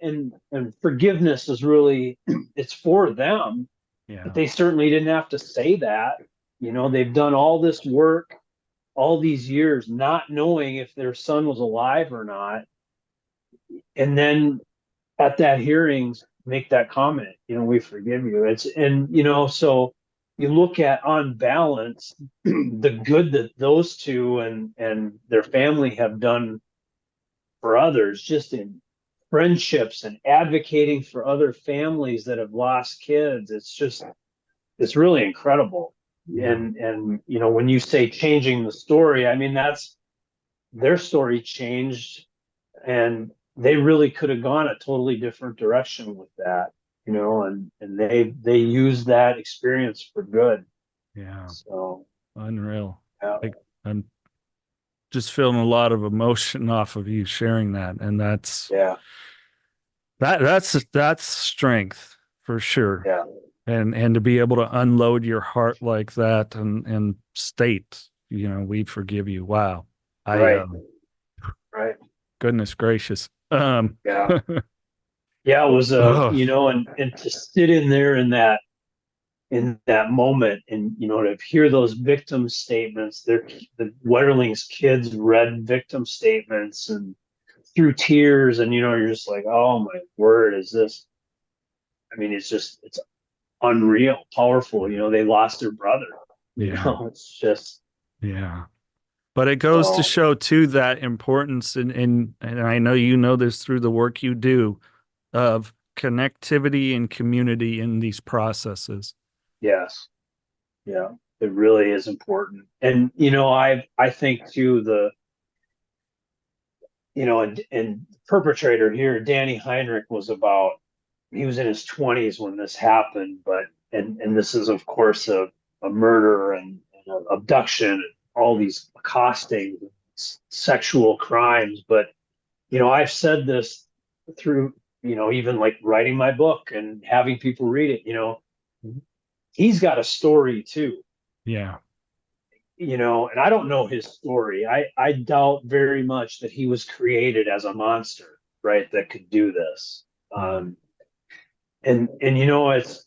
and forgiveness is really it's for them, but Yeah. they certainly didn't have to say that. They've done all this work all these years not knowing if their son was alive or not. And then at that hearings make that comment, we forgive you. So you look at, on balance, the good that those two and their family have done for others, just in friendships and advocating for other families that have lost kids. It's really incredible. Yeah. And when you say changing the story, I mean, that's their story changed, and they really could have gone a totally different direction with that, and they used that experience for good. Yeah. So, Unreal. yeah. I'm just feeling a lot of emotion off of you sharing that. And Yeah. that's strength for sure. Yeah. And to be able to unload your heart like that and state, we forgive you. Wow. I Right. Right. Goodness gracious. Yeah. Yeah. It was Ugh. and to sit in there in that moment, and to hear those victim statements, the Wetterling's kids read victim statements and through tears, and you're just like, oh my word, is this, I mean, it's unreal powerful. They lost their brother. Yeah. It's just, Yeah. But it goes to so, show too that importance and I know you know this through the work you do of connectivity and community in these processes. yes. Yeah, it really is important. And I think too, and perpetrator here, Danny Heinrich, he was in his 20s when this happened, but and this is of course a murder and an abduction and all these accosting, sexual crimes. But, I've said this through, even like writing my book and having people read it, he's got a story too. Yeah. And I don't know his story. I doubt very much that he was created as a monster, right? That could do this. And it's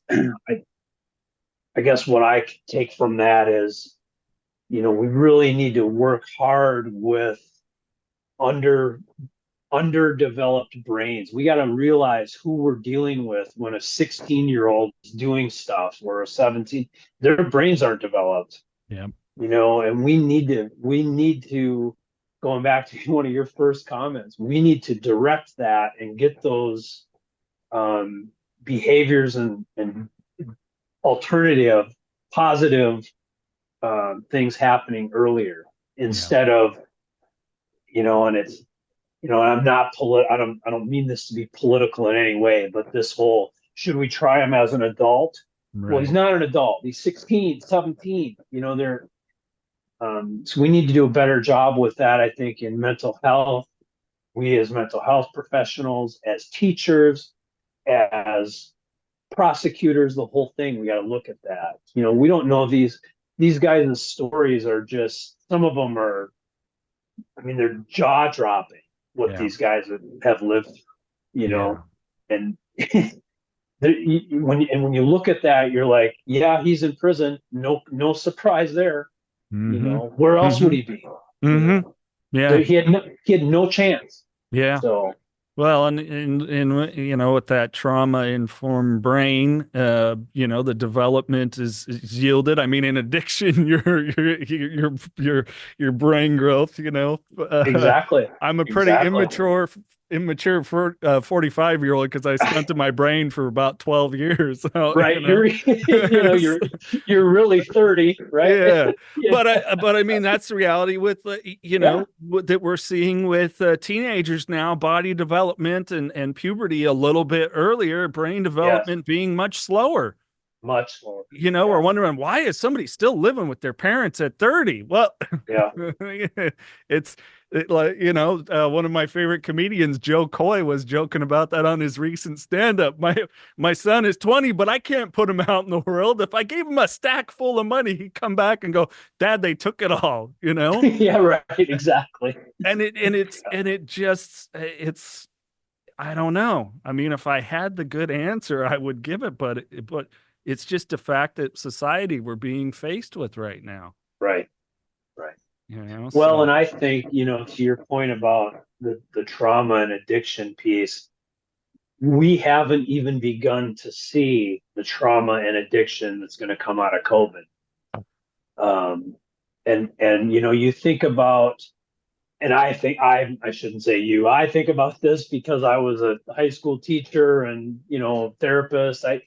I guess what I take from that is, we really need to work hard with underdeveloped brains. We got to realize who we're dealing with when a 16-year-old is doing stuff, or a 17, their brains aren't developed. Yeah. And we need to, going back to one of your first comments, we need to direct that and get those behaviors and alternative, positive things happening earlier, instead of, and it's, I'm not I don't mean this to be political in any way, but this whole, should we try him as an adult? Right. Well, he's not an adult. He's 16, 17. So we need to do a better job with that, I think, in mental health. We as mental health professionals, as teachers, as prosecutors, the whole thing, we got to look at that. We don't know these guys' stories are just, some of them are, they're jaw dropping what these guys have lived through, and when you look at that, you're like, yeah, he's in prison. No surprise there. Where else would he be? Yeah. He had no chance. Yeah. So, well, and with that trauma-informed brain, the development is yielded. In addiction, your brain growth, exactly. I'm a pretty immature 45-year-old because I stunted my brain for about 12 years. So, right. You're really 30, right? Yeah. But that's the reality with, that we're seeing with teenagers now, body development and puberty a little bit earlier, brain development being much slower. Much slower. We're wondering, why is somebody still living with their parents at 30? Well, one of my favorite comedians, Joe Coy, was joking about that on his recent stand-up. My son is 20, but I can't put him out in the world. If I gave him a stack full of money, he'd come back and go, Dad, they took it all, Yeah, right. Exactly. It's I don't know. If I had the good answer, I would give it, but it's just a fact that society we're being faced with right now. Right. Well, and I think, to your point about the trauma and addiction piece, we haven't even begun to see the trauma and addiction that's going to come out of COVID. And you think about, and I think I shouldn't say you, I think about this because I was a high school teacher and, therapist. I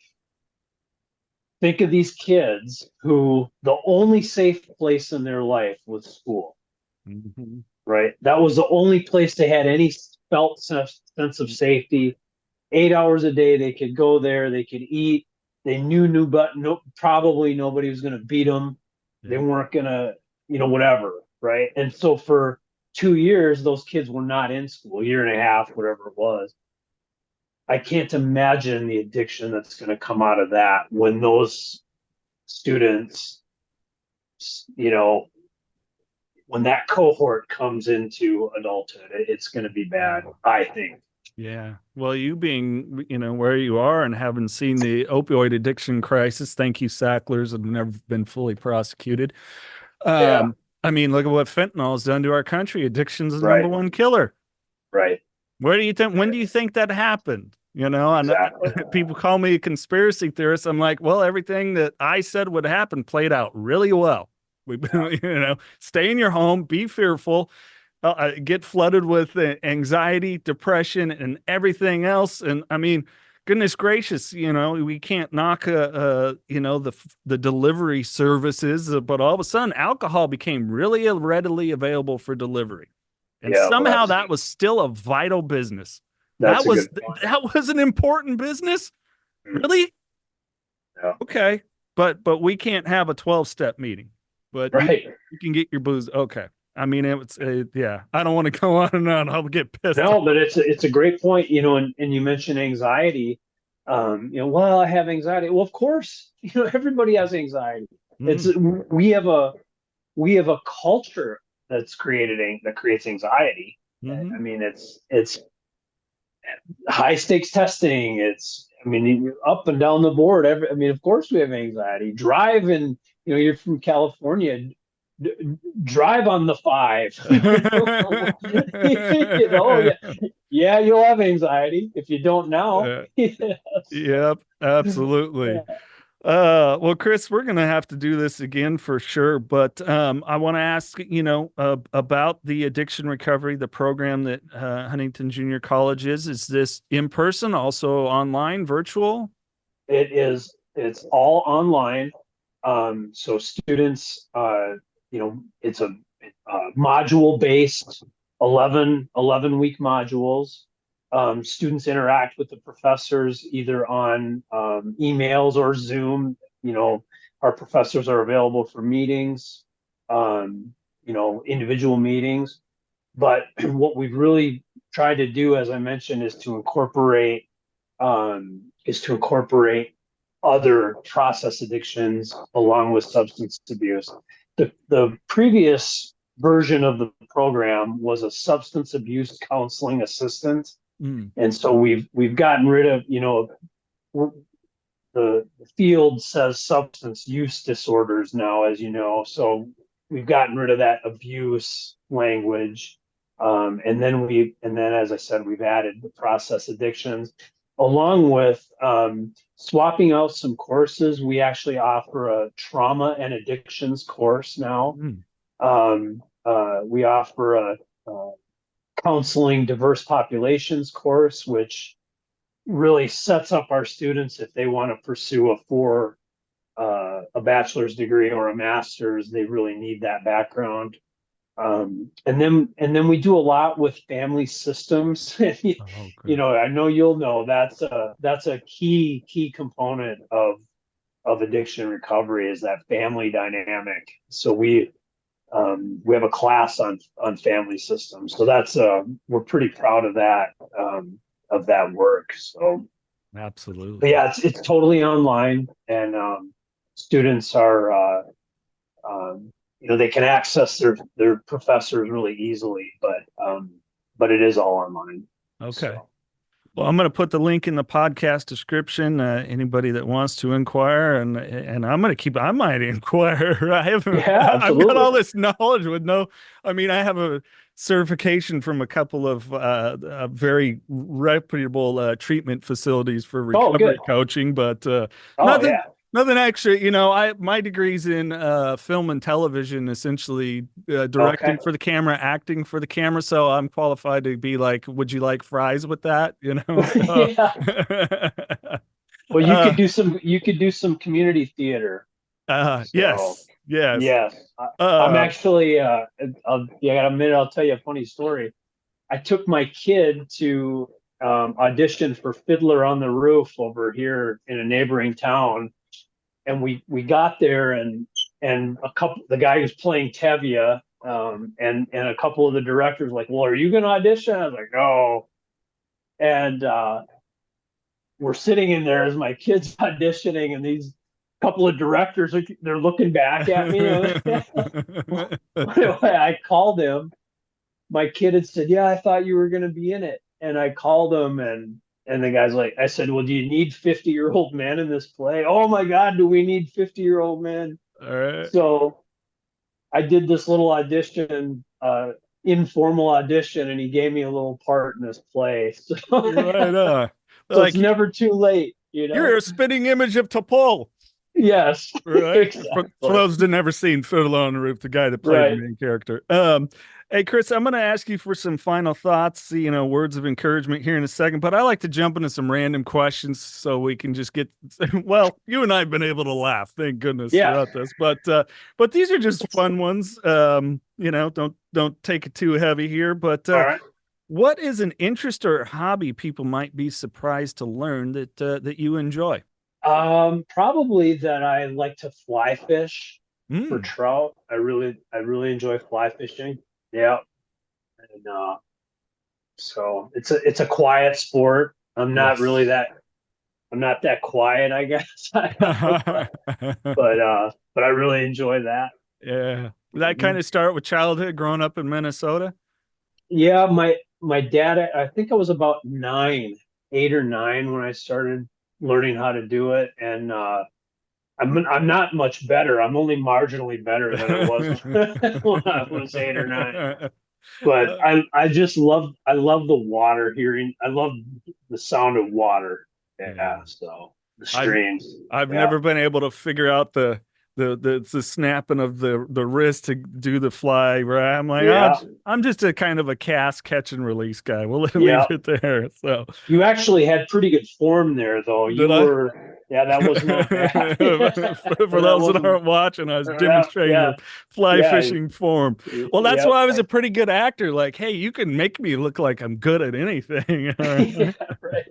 think of these kids who the only safe place in their life was school, right? That was the only place they had any felt sense of safety. 8 hours a day, they could go there, they could eat. They knew, but probably nobody was going to beat them. They weren't going to, whatever, right? And so for 2 years, those kids were not in school, a year and a half, whatever it was. I can't imagine the addiction that's going to come out of that when those students, when that cohort comes into adulthood, it's going to be bad, I think. Yeah. Well, you being, where you are and having seen the opioid addiction crisis, thank you, Sacklers, have never been fully prosecuted. Look at what fentanyl has done to our country. Addiction's the number one killer. Right. When do you think that happened? Exactly. People call me a conspiracy theorist. I'm like, well, everything that I said would happen played out really well. Stay in your home, be fearful, get flooded with anxiety, depression, and everything else. And goodness gracious, we can't knock, the delivery services, but all of a sudden alcohol became really readily available for delivery. And somehow that was still a vital business. That was an important business. Really? Yeah. Okay. But we can't have a 12-step meeting, but you can get your booze. Okay. I mean, it's yeah. I don't want to go on and on. I'll get pissed. No, but it's a great point, and you mentioned anxiety. Well, I have anxiety. Well, of course, everybody has anxiety. It's we have a culture that creates anxiety. I mean, it's high stakes testing. Up and down the board. Of course we have anxiety. Drive, and you're from California. Drive on the 5. Yeah, you'll have anxiety if you don't now. Yes. Yep, absolutely. Yeah. Well, Kris, we're going to have to do this again for sure, but I want to ask, about the addiction recovery, the program that Huntington Junior College is. Is this in person, also online, virtual? It is. It's all online. So students, it's a module-based 11-week modules. Students interact with the professors either on emails or Zoom. Our professors are available for meetings, individual meetings. But what we've really tried to do, as I mentioned, is to incorporate other process addictions along with substance abuse. The previous version of the program was a substance abuse counseling assistant. And so we've gotten rid of, the field says substance use disorders now, as you know. So we've gotten rid of that abuse language. And then as I said, we've added the process addictions along with swapping out some courses. We actually offer a trauma and addictions course now. We offer a counseling diverse populations course, which really sets up our students if they want to pursue a bachelor's degree or a master's. They really need that background. And then we do a lot with family systems. I know you'll know that's a key component of addiction recovery, is that family dynamic. So we have a class on family systems. So that's we're pretty proud of that work. So absolutely. But yeah, it's totally online, and students are they can access their professors really easily, but it is all online. Okay. So. Well, I'm going to put the link in the podcast description. Anybody that wants to inquire, and I'm going to I might inquire. I've got all this knowledge I have a certification from a couple of very reputable treatment facilities for recovery coaching, but nothing extra. My degree's in film and television, essentially directing for the camera, acting for the camera. So I'm qualified to be like, would you like fries with that? Well, you could do some community theater. Yes. I'm actually, I got a minute. I'll tell you a funny story. I took my kid to audition for Fiddler on the Roof over here in a neighboring town. And we got there, and the guy who's playing Tevye, and a couple of the directors were like, well, are you going to audition? I was like, no. And we're sitting in there as my kid's auditioning, and these couple of directors they're looking back at me. I called him. My kid had said, yeah, I thought you were going to be in it. And I called him, and the guy's like, I said, well, do you need 50-year-old men in this play? Oh my God, do we need 50-year-old men? All right. So I did this little audition, informal audition, and he gave me a little part in this play. So, right so it's never too late. You're a spitting image of Topol. Yes. Right. Exactly. For those that never seen Fiddler on the Roof, the guy that played the main character. Hey, Kris, I'm going to ask you for some final thoughts, words of encouragement here in a second, but I like to jump into some random questions so we can just get, well, you and I have been able to laugh, thank goodness, throughout this, but these are just fun ones. Don't take it too heavy here, but all right. What is an interest or hobby people might be surprised to learn that you enjoy? Probably that I like to fly fish. for Mm. trout. I really enjoy fly fishing. Yeah. And so it's a quiet sport. Yes. I'm not that quiet, I guess. But I really enjoy that. Yeah. Did that kind Mhm. of start with childhood growing up in Minnesota? Yeah, my dad, I think I was about 8 or 9 when I started learning how to do it, and I'm not much better. I'm only marginally better than I was when I was 8 or 9. But I love the water, hearing. I love the sound of water. Yeah. Yeah, so the I've streams. I've Yeah, never been able to figure out the snapping of the wrist to do the fly. Right? I'm like, yeah, I'm just a kind of a cast catch and release guy. We'll yeah. leave it there. So You actually had pretty good form there, though. did I? Yeah, that was not bad. For That those that wasn't. aren't watching, I was Yeah, demonstrating yeah, the fly yeah, fishing form. Well, that's yeah. why I was a pretty good actor. Like, hey, you can make me look like I'm good at anything. Yeah, right.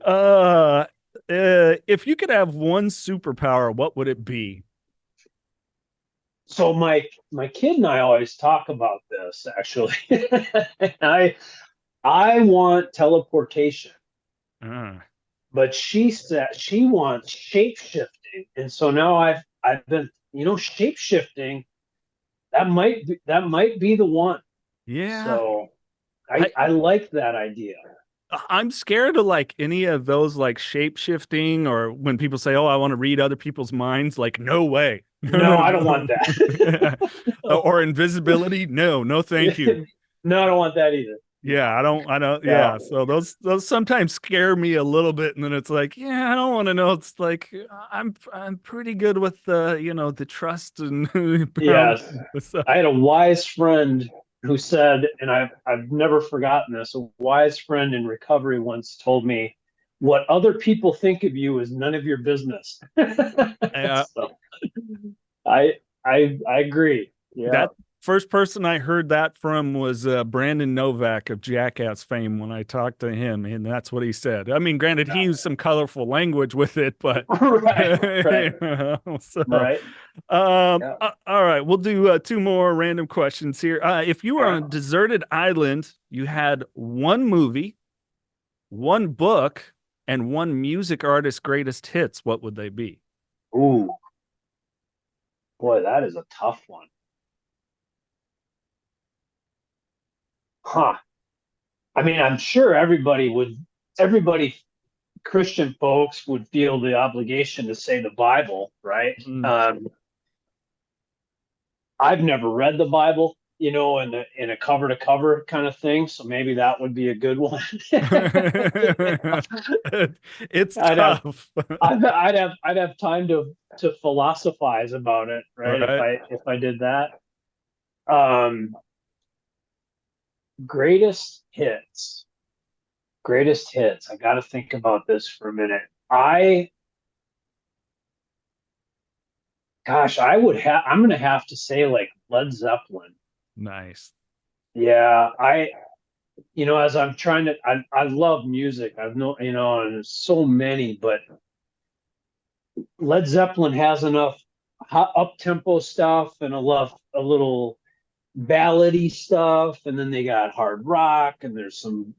uh, if you could have one superpower, what would it be? So my kid and I always talk about this, actually. I want teleportation, Uh, but she said she wants shape shifting, and so now I've been, shape shifting. That might be the one. yeah, So I I I like that idea. I'm scared of like any of those like shape shifting or when people say, "Oh, I want to read other people's minds." Like, no way, no, No, no, I don't no, want that. or invisibility. No, no, thank you. No, I don't want that either. Yeah, No. I don't. Yeah. Yeah, so those sometimes scare me a little bit, and then it's like, yeah, I don't want to know. It's like I'm pretty good with the trust and Yes. so, I had a wise friend who said, and I've never forgotten this, a wise friend in recovery once told me, what other people think of you is none of your business. uh, So I agree. Yeah. that first person I heard that from was Brandon Novak of Jackass fame when I talked to him, and that's what he said. I mean, granted, he used some colorful language with it, but Right, right, so right. Yeah. all right, we'll do two more random questions here. If you were All on right. a deserted island, you had one movie, one book, and one music artist's greatest hits, what would they be? Ooh, boy, that is a tough one. Huh. I mean, I'm sure everybody, Christian folks would feel the obligation to say the Bible, right? Mm. I've never read the Bible, in a cover to cover kind of thing. So maybe that would be a good one. It's I'd have, tough. I'd have time to philosophize about it, right? If Right. I did that. Um, greatest hits, greatest hits. I got to think about this for a minute. I'm going to have to say like Led Zeppelin. Nice. Yeah, as I'm trying to, I love music. I've no, and there's so many, but Led Zeppelin has enough up tempo stuff and a little ballady stuff, and then they got hard rock, and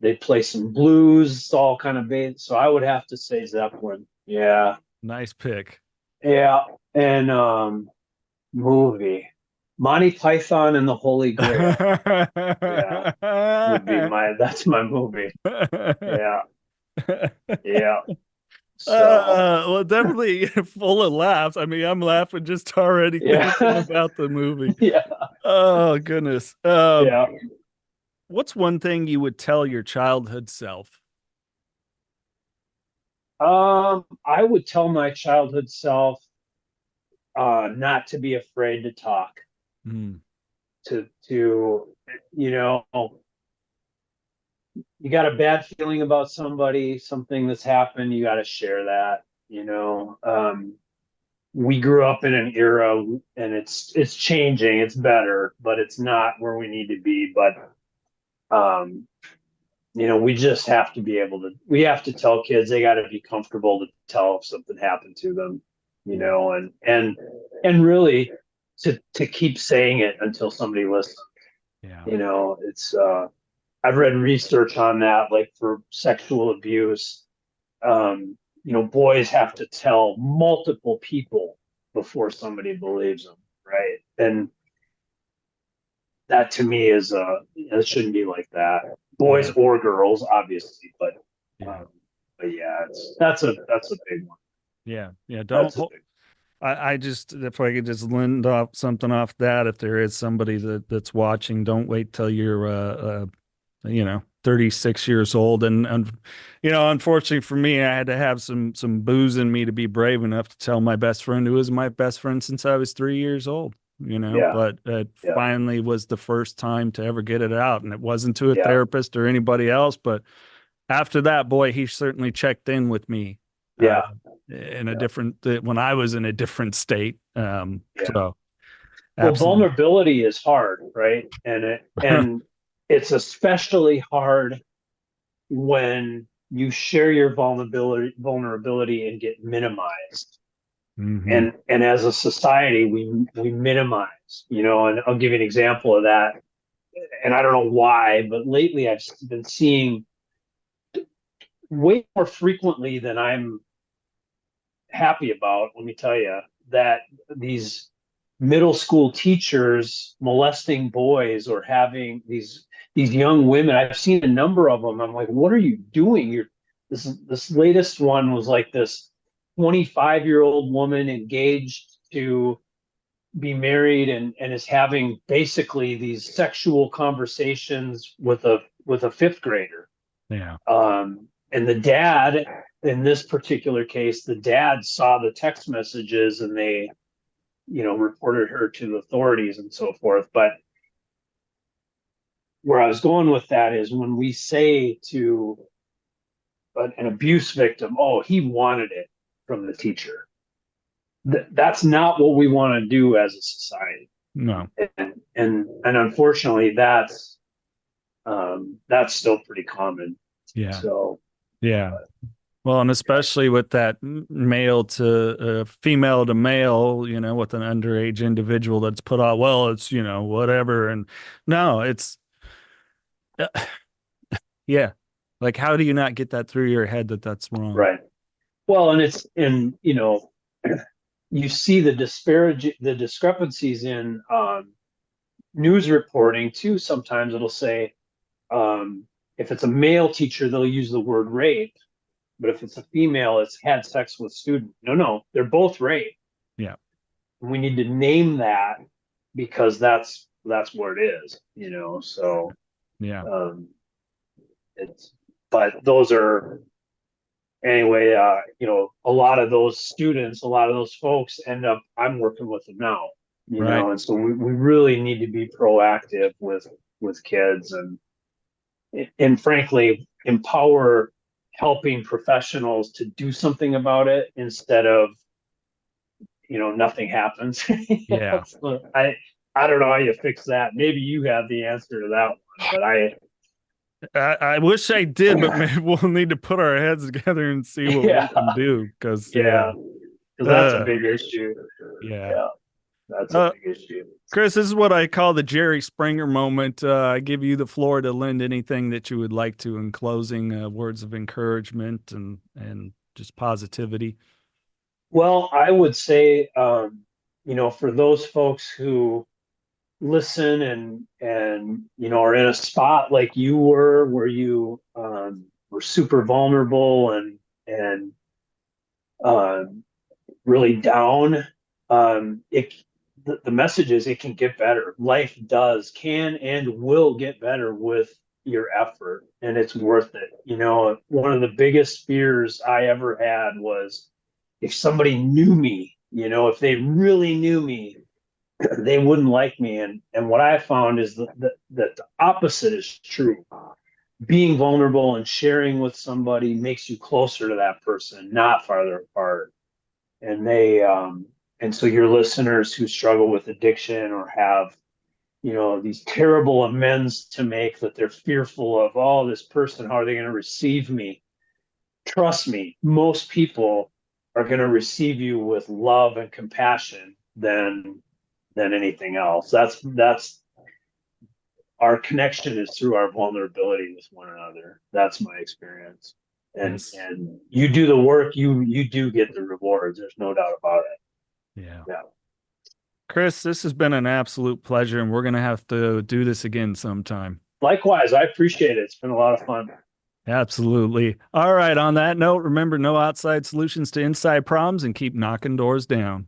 they play some blues. It's all kind of based. So I would have to say Zeppelin. Yeah, Nice pick. yeah, and movie, Monty Python and the Holy Grail. Yeah, that's my movie. Yeah, yeah. So Well, definitely full of laughs. I mean, I'm laughing just already thinking yeah, about the movie. yeah, Oh, goodness. yeah. What's one thing you would tell your childhood self? I would tell my childhood self not to be afraid to talk. Hmm. To you know, you got a bad feeling about somebody, something that's happened, you got to share that. We grew up in an era, and it's changing, it's better, but it's not where we need to be. But um, we just we have to tell kids they got to be comfortable to tell if something happened to them. you know, and really to keep saying it until somebody listens. Yeah. You know, it's I've read research on that, like for sexual abuse. You know, boys have to tell multiple people before somebody believes them, right? And that to me is it shouldn't be like that. Boys or girls, obviously, but yeah, that's a big one. Yeah. Don't I just, if I could just lend off something off that, if there is somebody that's watching, don't wait till you're 36 years old. And you know, unfortunately for me, I had to have some booze in me to be brave enough to tell my best friend, who was my best friend since I was 3 years old, you know, but it finally was the first time to ever get it out. And it wasn't to a therapist or anybody else, but after that, boy, he certainly checked in with me. In a different, when I was in a different state. So well, absolutely. vulnerability is hard, right? And it's especially hard when you share your vulnerability and get minimized. Mm-hmm. And as a society, we minimize, you know, and I'll give you an example of that. And I don't know why, but lately I've been seeing way more frequently than I'm happy about, let me tell you, that these middle school teachers molesting boys or having these young women. I've seen a number of them. I'm like, what are you doing? This latest one was like this 25-year-old woman engaged to be married and is having basically these sexual conversations with a fifth grader. Yeah. And the dad, in this particular case, the dad saw the text messages and they, you know, reported her to the authorities and so forth. But where I was going with that is when we say to an abuse victim, oh, he wanted it from the teacher. That's not what we want to do as a society. No. And unfortunately, that's still pretty common. Yeah. So yeah. Well, and especially with that male to female to male, you know, with an underage individual that's put out, well, it's, you know, whatever. And no, it's, yeah. Like, how do you not get that through your head that that's wrong? Right. Well, and you know, you see the discrepancies in news reporting too. Sometimes it'll say, if it's a male teacher, they'll use the word rape. But if it's a female, it's had sex with student. No, they're both rape. Yeah. And we need to name that because that's what it is, you know. So yeah. But those are anyway, you know, a lot of those students, a lot of those folks I'm working with them now, you know, and so we really need to be proactive with kids and frankly empower helping professionals to do something about it instead of, you know, nothing happens. Yeah. So I don't know how you fix that. Maybe you have the answer to that one, but I wish I did, but maybe we'll need to put our heads together and see what we can do. Because that's a big issue. Yeah, that's a big issue. Kris, this is what I call the Jerry Springer moment. I give you the floor to lend anything that you would like to in closing, words of encouragement and just positivity. Well, I would say, you know, for those folks who listen and you know are in a spot like you were, where you were super vulnerable and really down, the message is it can get better. Life can and will get better with your effort, and it's worth it. You know, one of the biggest fears I ever had was if somebody knew me, you know, if they really knew me, they wouldn't like me. And what I found is that the opposite is true. Being vulnerable and sharing with somebody makes you closer to that person, not farther apart. And so your listeners who struggle with addiction or have, you know, these terrible amends to make that they're fearful of, oh, this person, how are they going to receive me? Trust me, most people are going to receive you with love and compassion than anything else. That's our connection is through our vulnerability with one another. That's my experience. And you do the work, you do get the rewards. There's no doubt about it. Yeah. Kris, this has been an absolute pleasure, and we're going to have to do this again sometime. Likewise, I appreciate it. It's been a lot of fun. Absolutely. All right. On that note, remember, no outside solutions to inside problems, and keep knocking doors down.